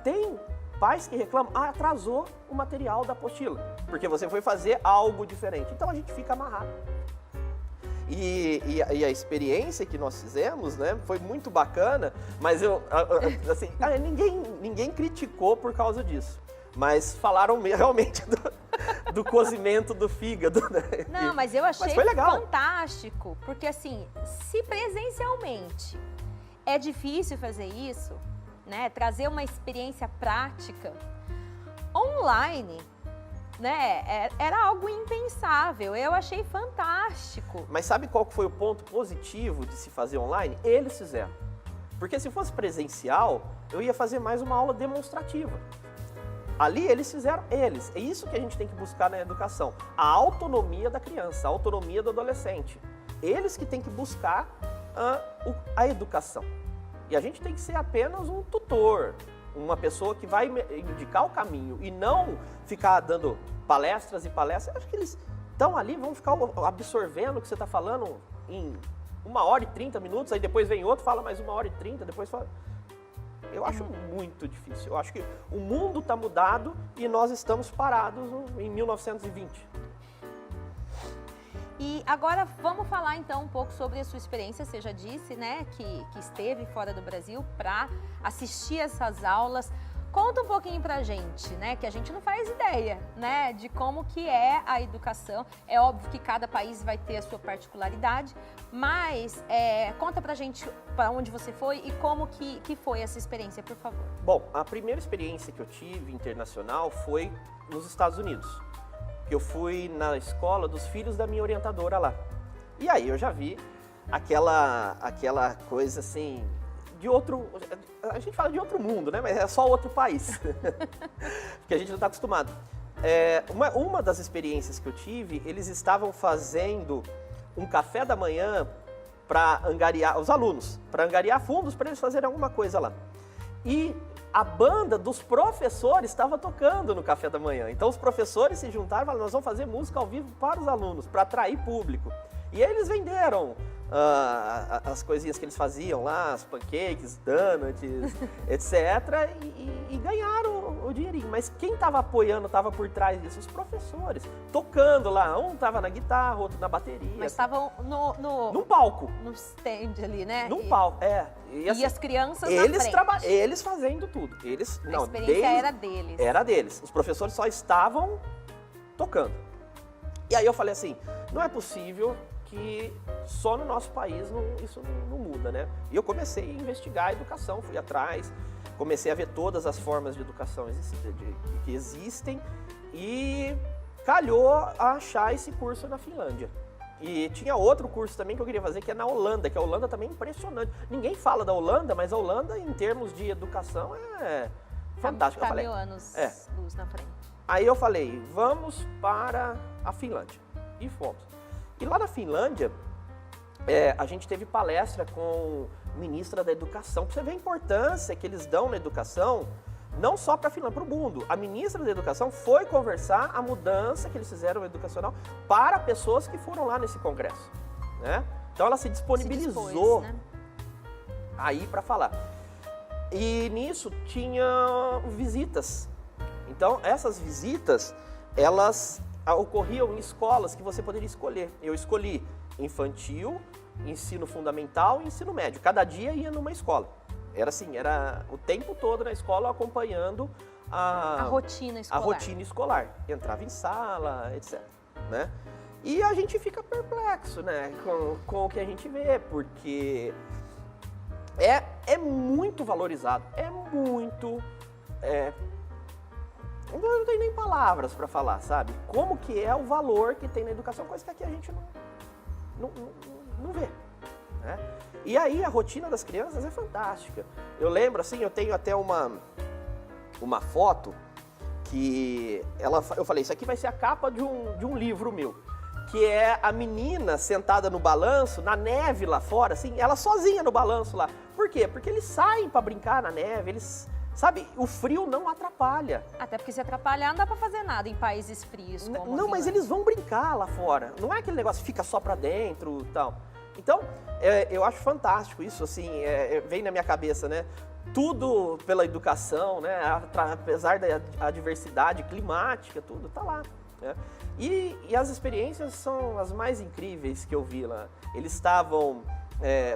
tem pais que reclamam, atrasou o material da apostila, porque você foi fazer algo diferente. Então a gente fica amarrado. E a experiência que nós fizemos, né, foi muito bacana, mas assim, ninguém criticou por causa disso. Mas falaram realmente do cozimento do fígado, né? Não, mas eu achei fantástico, porque assim, se presencialmente é difícil fazer isso, né, trazer uma experiência prática, online, né, era algo impensável. Eu achei fantástico. Mas sabe qual foi o ponto positivo de se fazer online? Eles fizeram. Porque se fosse presencial, eu ia fazer mais uma aula demonstrativa. Ali eles fizeram eles. É isso que a gente tem que buscar na educação. A autonomia da criança, a autonomia do adolescente. Eles que têm que buscar a educação. E a gente tem que ser apenas um tutor, uma pessoa que vai indicar o caminho e não ficar dando palestras e palestras. Eu acho que eles estão ali, vão ficar absorvendo o que você está falando em 1h30 minutos, aí depois vem outro, fala mais 1h30, depois fala... Eu acho muito difícil. Eu acho que o mundo está mudado e nós estamos parados em 1920. E agora vamos falar então um pouco sobre a sua experiência. Você já disse, né, que esteve fora do Brasil para assistir essas aulas. Conta um pouquinho pra gente, né, que a gente não faz ideia, né, de como que é a educação. É óbvio que cada país vai ter a sua particularidade, mas conta pra gente para onde você foi e como que foi essa experiência, por favor. Bom, a primeira experiência que eu tive internacional foi nos Estados Unidos. Eu fui na escola dos filhos da minha orientadora lá. E aí eu já vi aquela coisa assim, de outro... A gente fala de outro mundo, né? Mas é só outro país. Porque a gente não está acostumado. Uma das experiências que eu tive, eles estavam fazendo um café da manhã para angariar, os alunos, para angariar fundos para eles fazerem alguma coisa lá. E a banda dos professores estava tocando no café da manhã. Então os professores se juntaram e falaram, nós vamos fazer música ao vivo para os alunos, para atrair público. E aí eles venderam as coisinhas que eles faziam lá, as pancakes, donuts, etc. E ganharam o dinheirinho. Mas quem estava apoiando, estava por trás disso? Os professores, tocando lá. Um estava na guitarra, outro na bateria. Mas estavam num palco. No stand ali, né? Num palco, E assim, as crianças na frente. Eles fazendo tudo. A experiência era deles. Era deles. Os professores só estavam tocando. E aí eu falei assim, não é possível que só no nosso país isso não muda, né? E eu comecei a investigar a educação, fui atrás, comecei a ver todas as formas de educação que existem e calhou a achar esse curso na Finlândia. E tinha outro curso também que eu queria fazer, que é na Holanda, que a Holanda também é impressionante. Ninguém fala da Holanda, mas a Holanda, em termos de educação, é fantástica. Tá 1000 anos luz na frente. Aí eu falei, vamos para a Finlândia. E fomos. E lá na Finlândia, a gente teve palestra com a ministra da Educação. Para você ver a importância que eles dão na educação, não só para a Finlândia, para o mundo. A ministra da Educação foi conversar a mudança que eles fizeram educacional para pessoas que foram lá nesse congresso, né? Então ela se disponibilizou aí para falar. E nisso tinha visitas. Então essas visitas, elas ocorriam em escolas que você poderia escolher. Eu escolhi infantil, ensino fundamental e ensino médio. Cada dia ia numa escola. Era assim, era o tempo todo na escola acompanhando a rotina escolar. A rotina escolar. Entrava em sala, etc. Né? E a gente fica perplexo, né, com o que a gente vê, porque é muito valorizado, não tem nem palavras para falar, sabe? Como que é o valor que tem na educação, coisa que aqui a gente não vê, né? E aí a rotina das crianças é fantástica. Eu lembro, assim, eu tenho até uma foto que eu falei, isso aqui vai ser a capa de um livro meu, que é a menina sentada no balanço, na neve lá fora, assim, ela sozinha no balanço lá. Por quê? Porque eles saem para brincar na neve, sabe, o frio não atrapalha. Até porque se atrapalhar não dá para fazer nada em países frios. Não, mas eles vão brincar lá fora. Não é aquele negócio que fica só para dentro e tal. Então, eu acho fantástico isso, assim, vem na minha cabeça, né? Tudo pela educação, né? Apesar da adversidade climática, tudo tá lá. Né? E as experiências são as mais incríveis que eu vi lá. Eles estavam,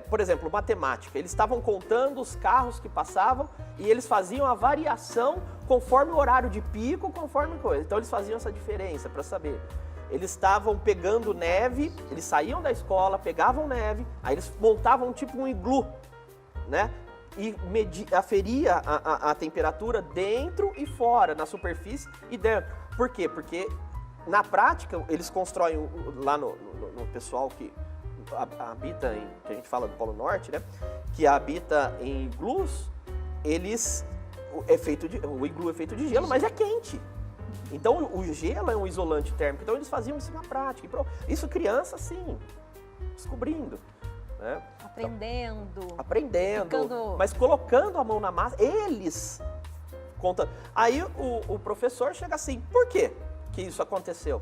por exemplo, matemática, eles estavam contando os carros que passavam e eles faziam a variação conforme o horário de pico, conforme coisa. Então eles faziam essa diferença para saber. Eles estavam pegando neve, eles saíam da escola, pegavam neve, aí eles montavam tipo um iglu, né? E aferia a temperatura dentro e fora, na superfície e dentro. Por quê? Porque na prática eles constroem lá no pessoal que habita que a gente fala do Polo Norte, né? Que habita em iglus, o iglu é feito de gelo, mas é quente. Então o gelo é um isolante térmico, então eles faziam isso na prática. Isso criança, assim, descobrindo. Né? Aprendendo, mas colocando a mão na massa, eles contando. Aí o professor chega assim, por quê que isso aconteceu?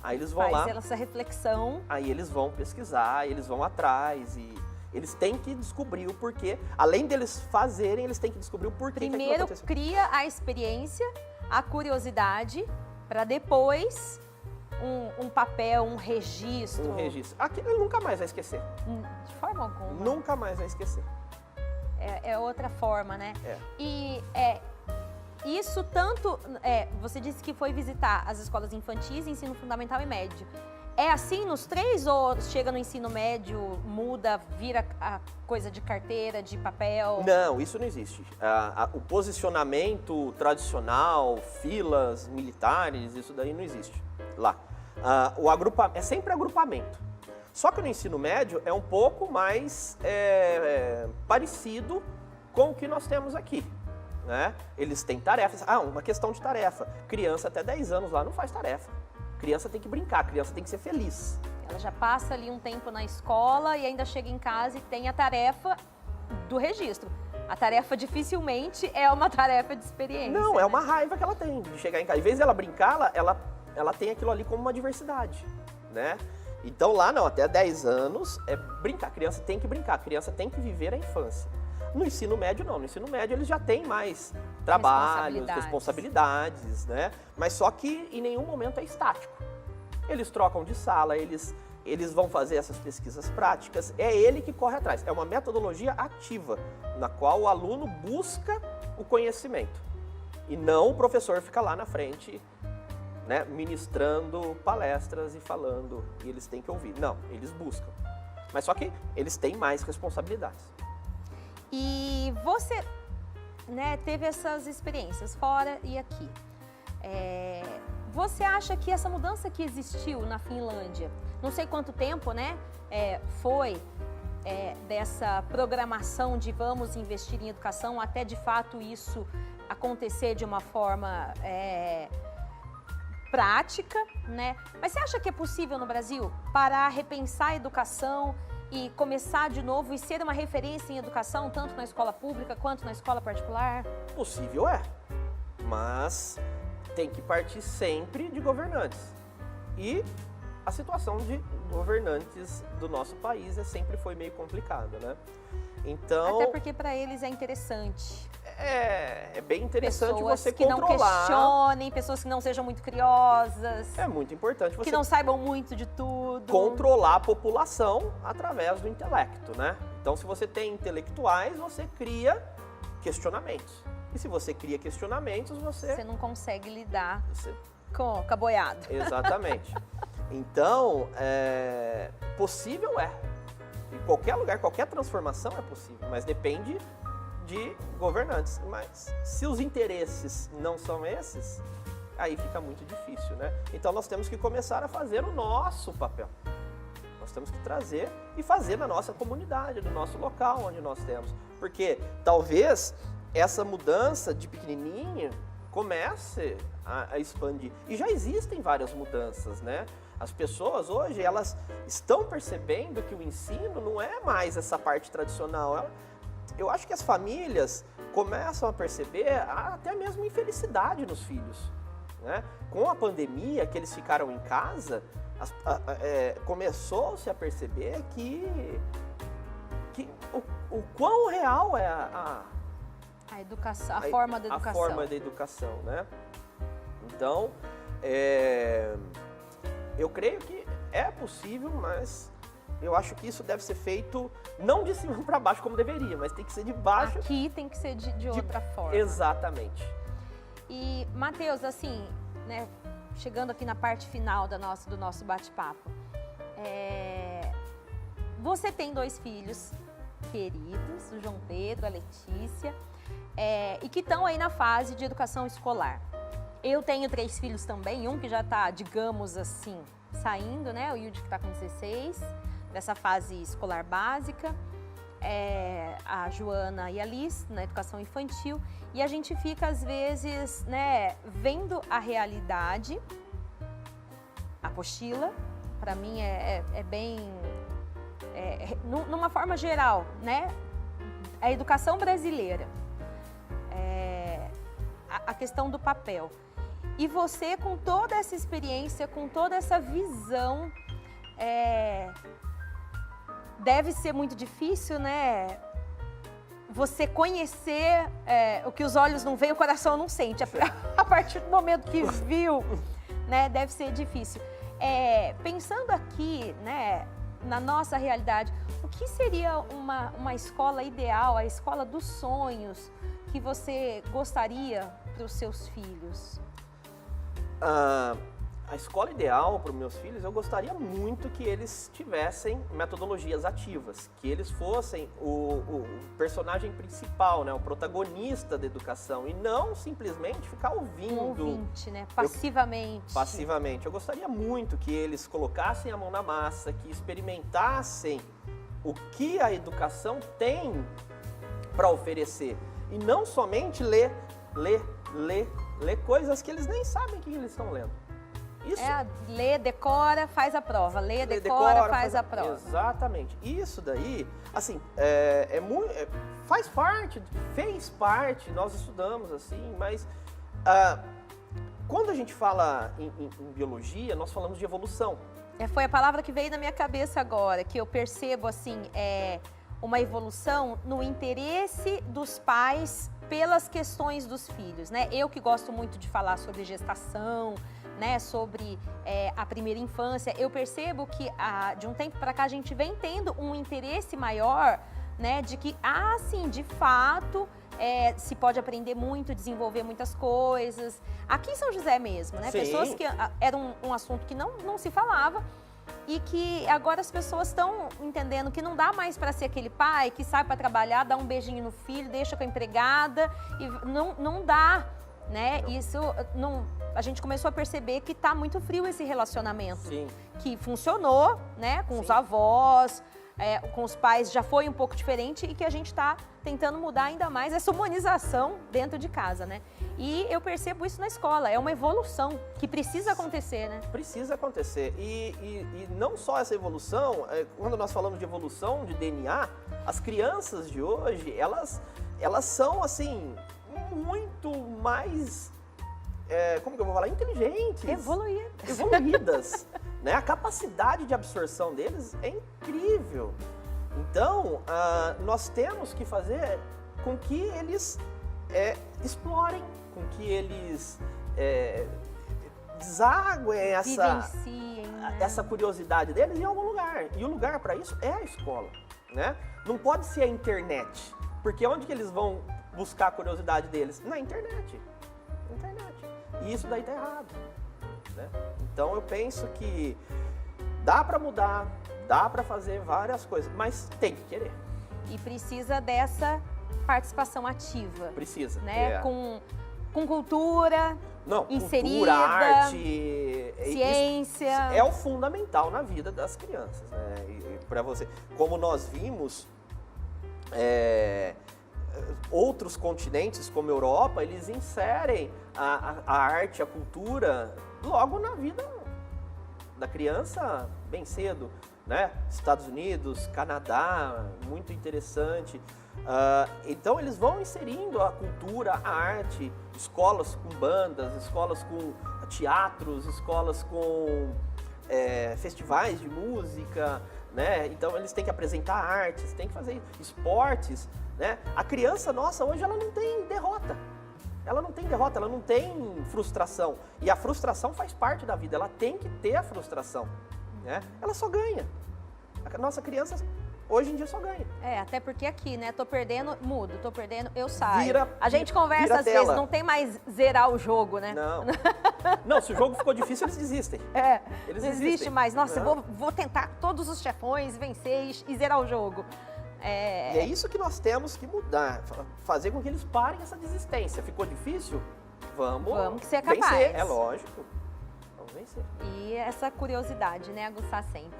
Aí eles vão lá, essa reflexão. Aí eles vão pesquisar, eles vão atrás e eles têm que descobrir o porquê. Além deles fazerem, eles têm que descobrir o porquê. Primeiro cria a experiência, a curiosidade, para depois um papel, um registro. Um registro. Aquilo ele nunca mais vai esquecer. De forma alguma. Nunca mais vai esquecer. É outra forma, né? E isso tanto... você disse que foi visitar as escolas infantis, ensino fundamental e médio. É assim nos três ou chega no ensino médio, muda, vira a coisa de carteira, de papel? Não, isso não existe. O posicionamento tradicional, filas militares, isso daí não existe lá. É sempre agrupamento. Só que no ensino médio é um pouco mais parecido com o que nós temos aqui. Né? Eles têm tarefas. Uma questão de tarefa. Criança até 10 anos lá não faz tarefa. Criança tem que brincar, criança tem que ser feliz. Ela já passa ali um tempo na escola e ainda chega em casa e tem a tarefa do registro. A tarefa dificilmente é uma tarefa de experiência. Não, é uma raiva que ela tem de chegar em casa. Em vez de ela brincar, ela tem aquilo ali como uma diversidade, né? Então lá não, até 10 anos é brincar. A criança tem que brincar, a criança tem que viver a infância. No ensino médio não, no ensino médio eles já têm mais trabalhos, responsabilidades, né? Mas só que em nenhum momento é estático. Eles trocam de sala, eles vão fazer essas pesquisas práticas, é ele que corre atrás. É uma metodologia ativa, na qual o aluno busca o conhecimento. E não o professor fica lá na frente, né, ministrando palestras e falando, e eles têm que ouvir. Não, eles buscam. Mas só que eles têm mais responsabilidades. E você, né, teve essas experiências fora e aqui. Você acha que essa mudança que existiu na Finlândia, não sei quanto tempo, né, foi dessa programação de vamos investir em educação até de fato isso acontecer de uma forma prática, né? Mas você acha que é possível no Brasil parar, repensar a educação e começar de novo e ser uma referência em educação, tanto na escola pública quanto na escola particular? Possível mas tem que partir sempre de governantes. E a situação de governantes do nosso país sempre foi meio complicada, né? Então... Até porque para eles é interessante. É bem interessante pessoas você que controlar. Não questionem, pessoas que não sejam muito curiosas. É muito importante você... Que não saibam muito de tudo. Controlar a população através do intelecto, né? Então, se você tem intelectuais, você cria questionamentos. E se você cria questionamentos, você não consegue lidar com a boiada. Exatamente. Então, possível é. Em qualquer lugar, qualquer transformação é possível, mas depende de governantes. Mas se os interesses não são esses, aí fica muito difícil, né? Então nós temos que começar a fazer o nosso papel. Nós temos que trazer e fazer na nossa comunidade, no nosso local onde nós temos. Porque talvez essa mudança de pequenininho comece a expandir. E já existem várias mudanças, né? As pessoas hoje, elas estão percebendo que o ensino não é mais essa parte tradicional. Eu acho que as famílias começam a perceber até mesmo infelicidade nos filhos, né? Com a pandemia, que eles ficaram em casa, começou-se a perceber que o quão real é a educação, a forma da educação. A forma da educação, né? Então, eu creio que é possível, mas eu acho que isso deve ser feito não de cima para baixo como deveria, mas tem que ser de baixo. Aqui tem que ser de outra forma. Exatamente. E, Matheus, assim, né, chegando aqui na parte final do nosso bate-papo, você tem 2 filhos queridos, o João Pedro, a Letícia, e que estão aí na fase de educação escolar. Eu tenho 3 filhos também, um que já está, digamos assim, saindo, né? O Yudi que está com 16, dessa fase escolar básica, a Joana e a Liz, na educação infantil, e a gente fica, às vezes, né, vendo a realidade, a apostila, para mim é bem, numa forma geral, né? A educação brasileira, a questão do papel. E você, com toda essa experiência, com toda essa visão, deve ser muito difícil, né? Você conhecer o que os olhos não veem, o coração não sente. A partir do momento que viu, né? Deve ser difícil. Pensando aqui, né? Na nossa realidade, o que seria uma escola ideal, a escola dos sonhos que você gostaria para os seus filhos? A escola ideal para os meus filhos, eu gostaria muito que eles tivessem metodologias ativas, que eles fossem o personagem principal, né, o protagonista da educação, e não simplesmente ficar ouvindo. Um ouvinte, né? Passivamente. Passivamente. Eu gostaria muito que eles colocassem a mão na massa, que experimentassem o que a educação tem para oferecer. E não somente ler coisas que eles nem sabem que eles estão lendo. Isso. Lê, decora, faz a prova. Lê, decora, faz a prova. Exatamente. Isso daí, assim, fez parte, nós estudamos assim, mas quando a gente fala em biologia, nós falamos de evolução. Foi a palavra que veio na minha cabeça agora, que eu percebo, assim, uma evolução no interesse dos pais pelas questões dos filhos, né? Eu que gosto muito de falar sobre gestação, né, sobre a primeira infância, eu percebo que de um tempo para cá a gente vem tendo um interesse maior, né, de que, sim, de fato, se pode aprender muito, desenvolver muitas coisas. Aqui em São José mesmo, né? Sim. Pessoas que era um assunto que não se falava e que agora as pessoas estão entendendo que não dá mais para ser aquele pai que sai para trabalhar, dá um beijinho no filho, deixa com a empregada e não dá, né? Isso não. A gente começou a perceber que está muito frio esse relacionamento. Sim. Que funcionou, né, com Sim. os avós, com os pais já foi um pouco diferente e que a gente está tentando mudar ainda mais essa humanização dentro de casa, né? E eu percebo isso na escola, é uma evolução que precisa acontecer, né? Precisa acontecer. E não só essa evolução, quando nós falamos de evolução, de DNA, as crianças de hoje, elas são, assim, muito mais... como que eu vou falar? Inteligentes. Evoluídas. Né? A capacidade de absorção deles é incrível. Então, nós temos que fazer com que eles explorem, com que eles desaguem essa curiosidade deles em algum lugar. E o lugar para isso é a escola, né? Não pode ser a internet, porque onde que eles vão buscar a curiosidade deles? Na internet. E isso daí tá errado, né? Então eu penso que dá para mudar, dá para fazer várias coisas, mas tem que querer. E precisa dessa participação ativa. Precisa. Né? Com cultura, inserida, cultura, arte, ciência. É o fundamental na vida das crianças, né? E para você, como nós vimos, outros continentes, como a Europa, eles inserem a arte, a cultura logo na vida da criança bem cedo, né? Estados Unidos, Canadá, muito interessante. Então eles vão inserindo a cultura, a arte, escolas com bandas, escolas com teatros, escolas com festivais de música, né? Então eles têm que apresentar artes, têm que fazer esportes, né? A criança nossa hoje ela não tem derrota. Ela não tem frustração. E a frustração faz parte da vida, ela tem que ter a frustração, né? Ela só ganha. A nossa criança hoje em dia só ganha. Até porque aqui, né? Tô perdendo, mudo. Tô perdendo, eu saio. A gente conversa às vezes, não tem mais zerar o jogo, né? Não, se o jogo ficou difícil, eles desistem. Eles não existe mais. Nossa, eu vou tentar todos os chefões, vencer e zerar o jogo. E é isso que nós temos que mudar, fazer com que eles parem essa desistência. Ficou difícil? Vamos ser capaz. Vencer, é lógico. Vamos vencer. E essa curiosidade, né? Aguçar sempre.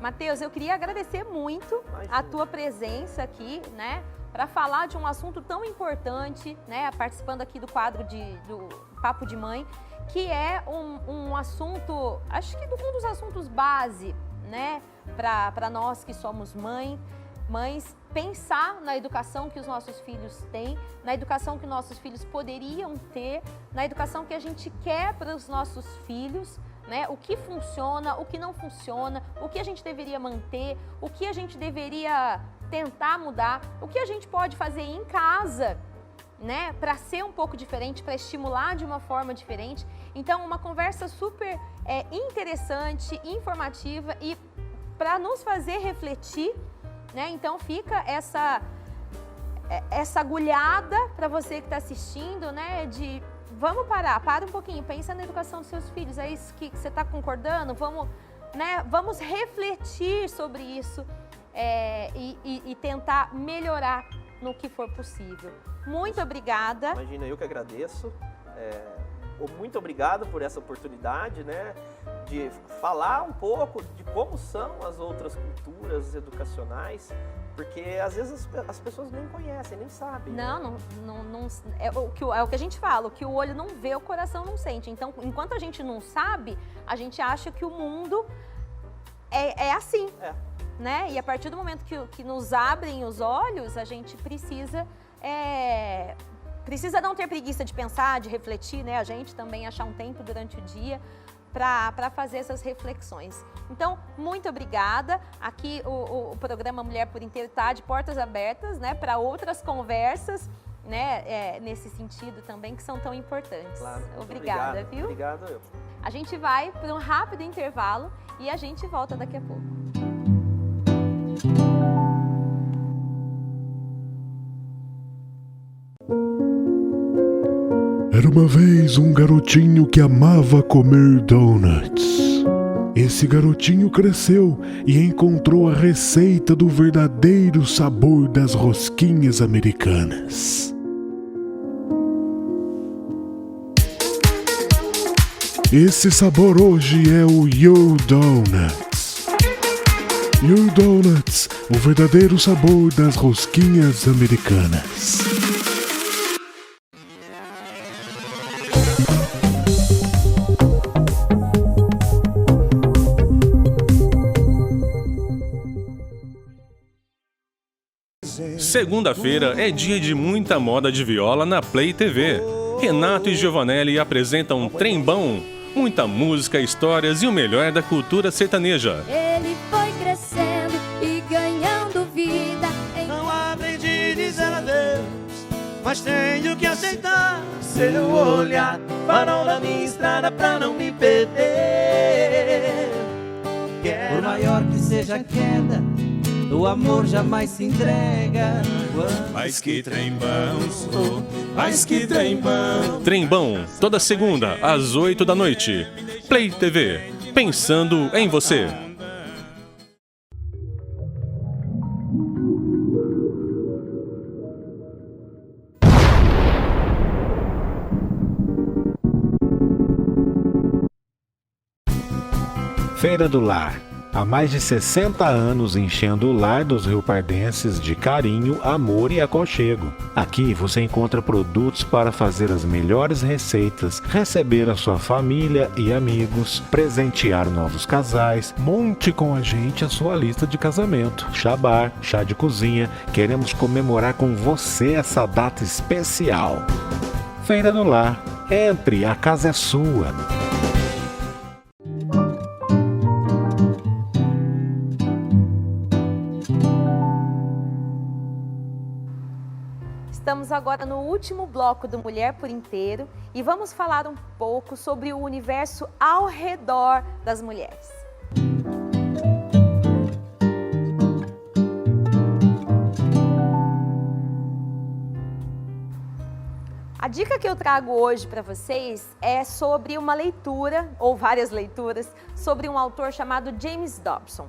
Matheus, eu queria agradecer muito a tua presença aqui, né? Para falar de um assunto tão importante, né? Participando aqui do quadro do Papo de Mãe, que é um assunto, acho que um dos assuntos base, né? Para nós que somos mães, pensar na educação que os nossos filhos têm, na educação que nossos filhos poderiam ter, na educação que a gente quer para os nossos filhos, né? O que funciona, o que não funciona, o que a gente deveria manter, o que a gente deveria tentar mudar, o que a gente pode fazer em casa, né? Para ser um pouco diferente, para estimular de uma forma diferente. Então, uma conversa super interessante, informativa e para nos fazer refletir, né? Então fica essa agulhada para você que está assistindo, né? De vamos para um pouquinho, pensa na educação dos seus filhos, é isso que você está concordando? Vamos refletir sobre isso e tentar melhorar no que for possível. Muito obrigada. Imagina, eu que agradeço. Muito obrigado por essa oportunidade, né, de falar um pouco de como são as outras culturas educacionais, porque às vezes as pessoas nem conhecem, nem sabem. Não é o que a gente fala, o que o olho não vê, o coração não sente. Então, enquanto a gente não sabe, a gente acha que o mundo é assim, né? E a partir do momento que nos abrem os olhos, a gente precisa não ter preguiça de pensar, de refletir, né? A gente também achar um tempo durante o dia para fazer essas reflexões. Então, muito obrigada. Aqui o programa Mulher por Inteiro está de portas abertas, né? Para outras conversas, né? Nesse sentido também, que são tão importantes. Claro. Obrigada, viu? Obrigado eu. A gente vai para um rápido intervalo e a gente volta daqui a pouco. Era uma vez um garotinho que amava comer donuts. Esse garotinho cresceu e encontrou a receita do verdadeiro sabor das rosquinhas americanas. Esse sabor hoje é o Your Donuts. Your Donuts, o verdadeiro sabor das rosquinhas americanas. Segunda-feira é dia de muita moda de viola na Play TV. Renato e Giovanelli apresentam Trembão, muita música, histórias e o melhor da cultura sertaneja. Ele foi crescendo e ganhando vida. Não aprendi a dizer adeus, mas tenho que aceitar seu olhar, farol da minha estrada pra não me perder. Por maior que seja a queda, o amor jamais se entrega. Mas que trembão sou, mas que trembão. Trembão, toda segunda, às 8 da noite. Play TV, pensando em você. Feira do Lar. Há mais de 60 anos enchendo o lar dos riopardenses de carinho, amor e aconchego. Aqui você encontra produtos para fazer as melhores receitas, receber a sua família e amigos, presentear novos casais. Monte com a gente a sua lista de casamento. Chá bar, chá de cozinha. Queremos comemorar com você essa data especial. Feira do Lar. Entre, a casa é sua. Estamos agora no último bloco do Mulher por Inteiro e vamos falar um pouco sobre o universo ao redor das mulheres. A dica que eu trago hoje para vocês é sobre uma leitura, ou várias leituras, sobre um autor chamado James Dobson.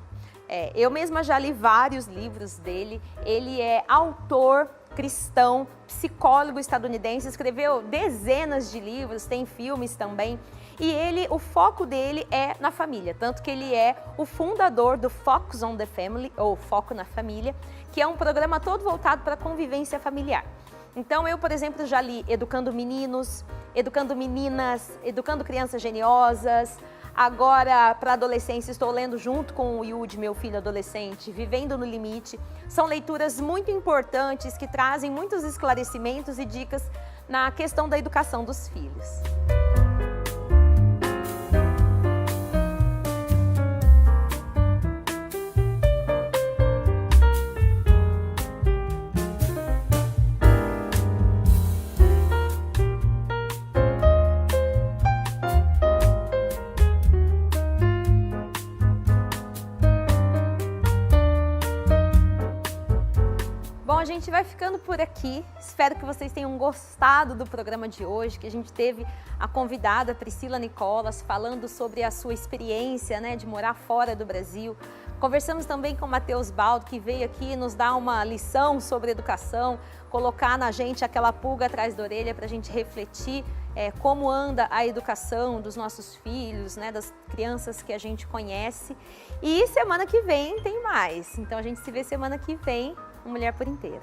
Eu mesma já li vários livros dele, ele é autor cristão, psicólogo estadunidense, escreveu dezenas de livros, tem filmes também. E o foco dele é na família, tanto que ele é o fundador do Focus on the Family, ou Foco na Família, que é um programa todo voltado para a convivência familiar. Então eu, por exemplo, já li Educando Meninos, Educando Meninas, Educando Crianças Geniosas. Agora, para adolescência, estou lendo junto com o Yudi, meu filho adolescente, Vivendo no Limite. São leituras muito importantes que trazem muitos esclarecimentos e dicas na questão da educação dos filhos. Bom, a gente vai ficando por aqui. Espero que vocês tenham gostado do programa de hoje, que a gente teve a convidada Priscila Nicolas falando sobre a sua experiência, né, de morar fora do Brasil. Conversamos também com o Matheus Baldo, que veio aqui nos dar uma lição sobre educação, colocar na gente aquela pulga atrás da orelha para a gente refletir como anda a educação dos nossos filhos, né, das crianças que a gente conhece. E semana que vem tem mais. Então a gente se vê semana que vem, Mulher por Inteiro.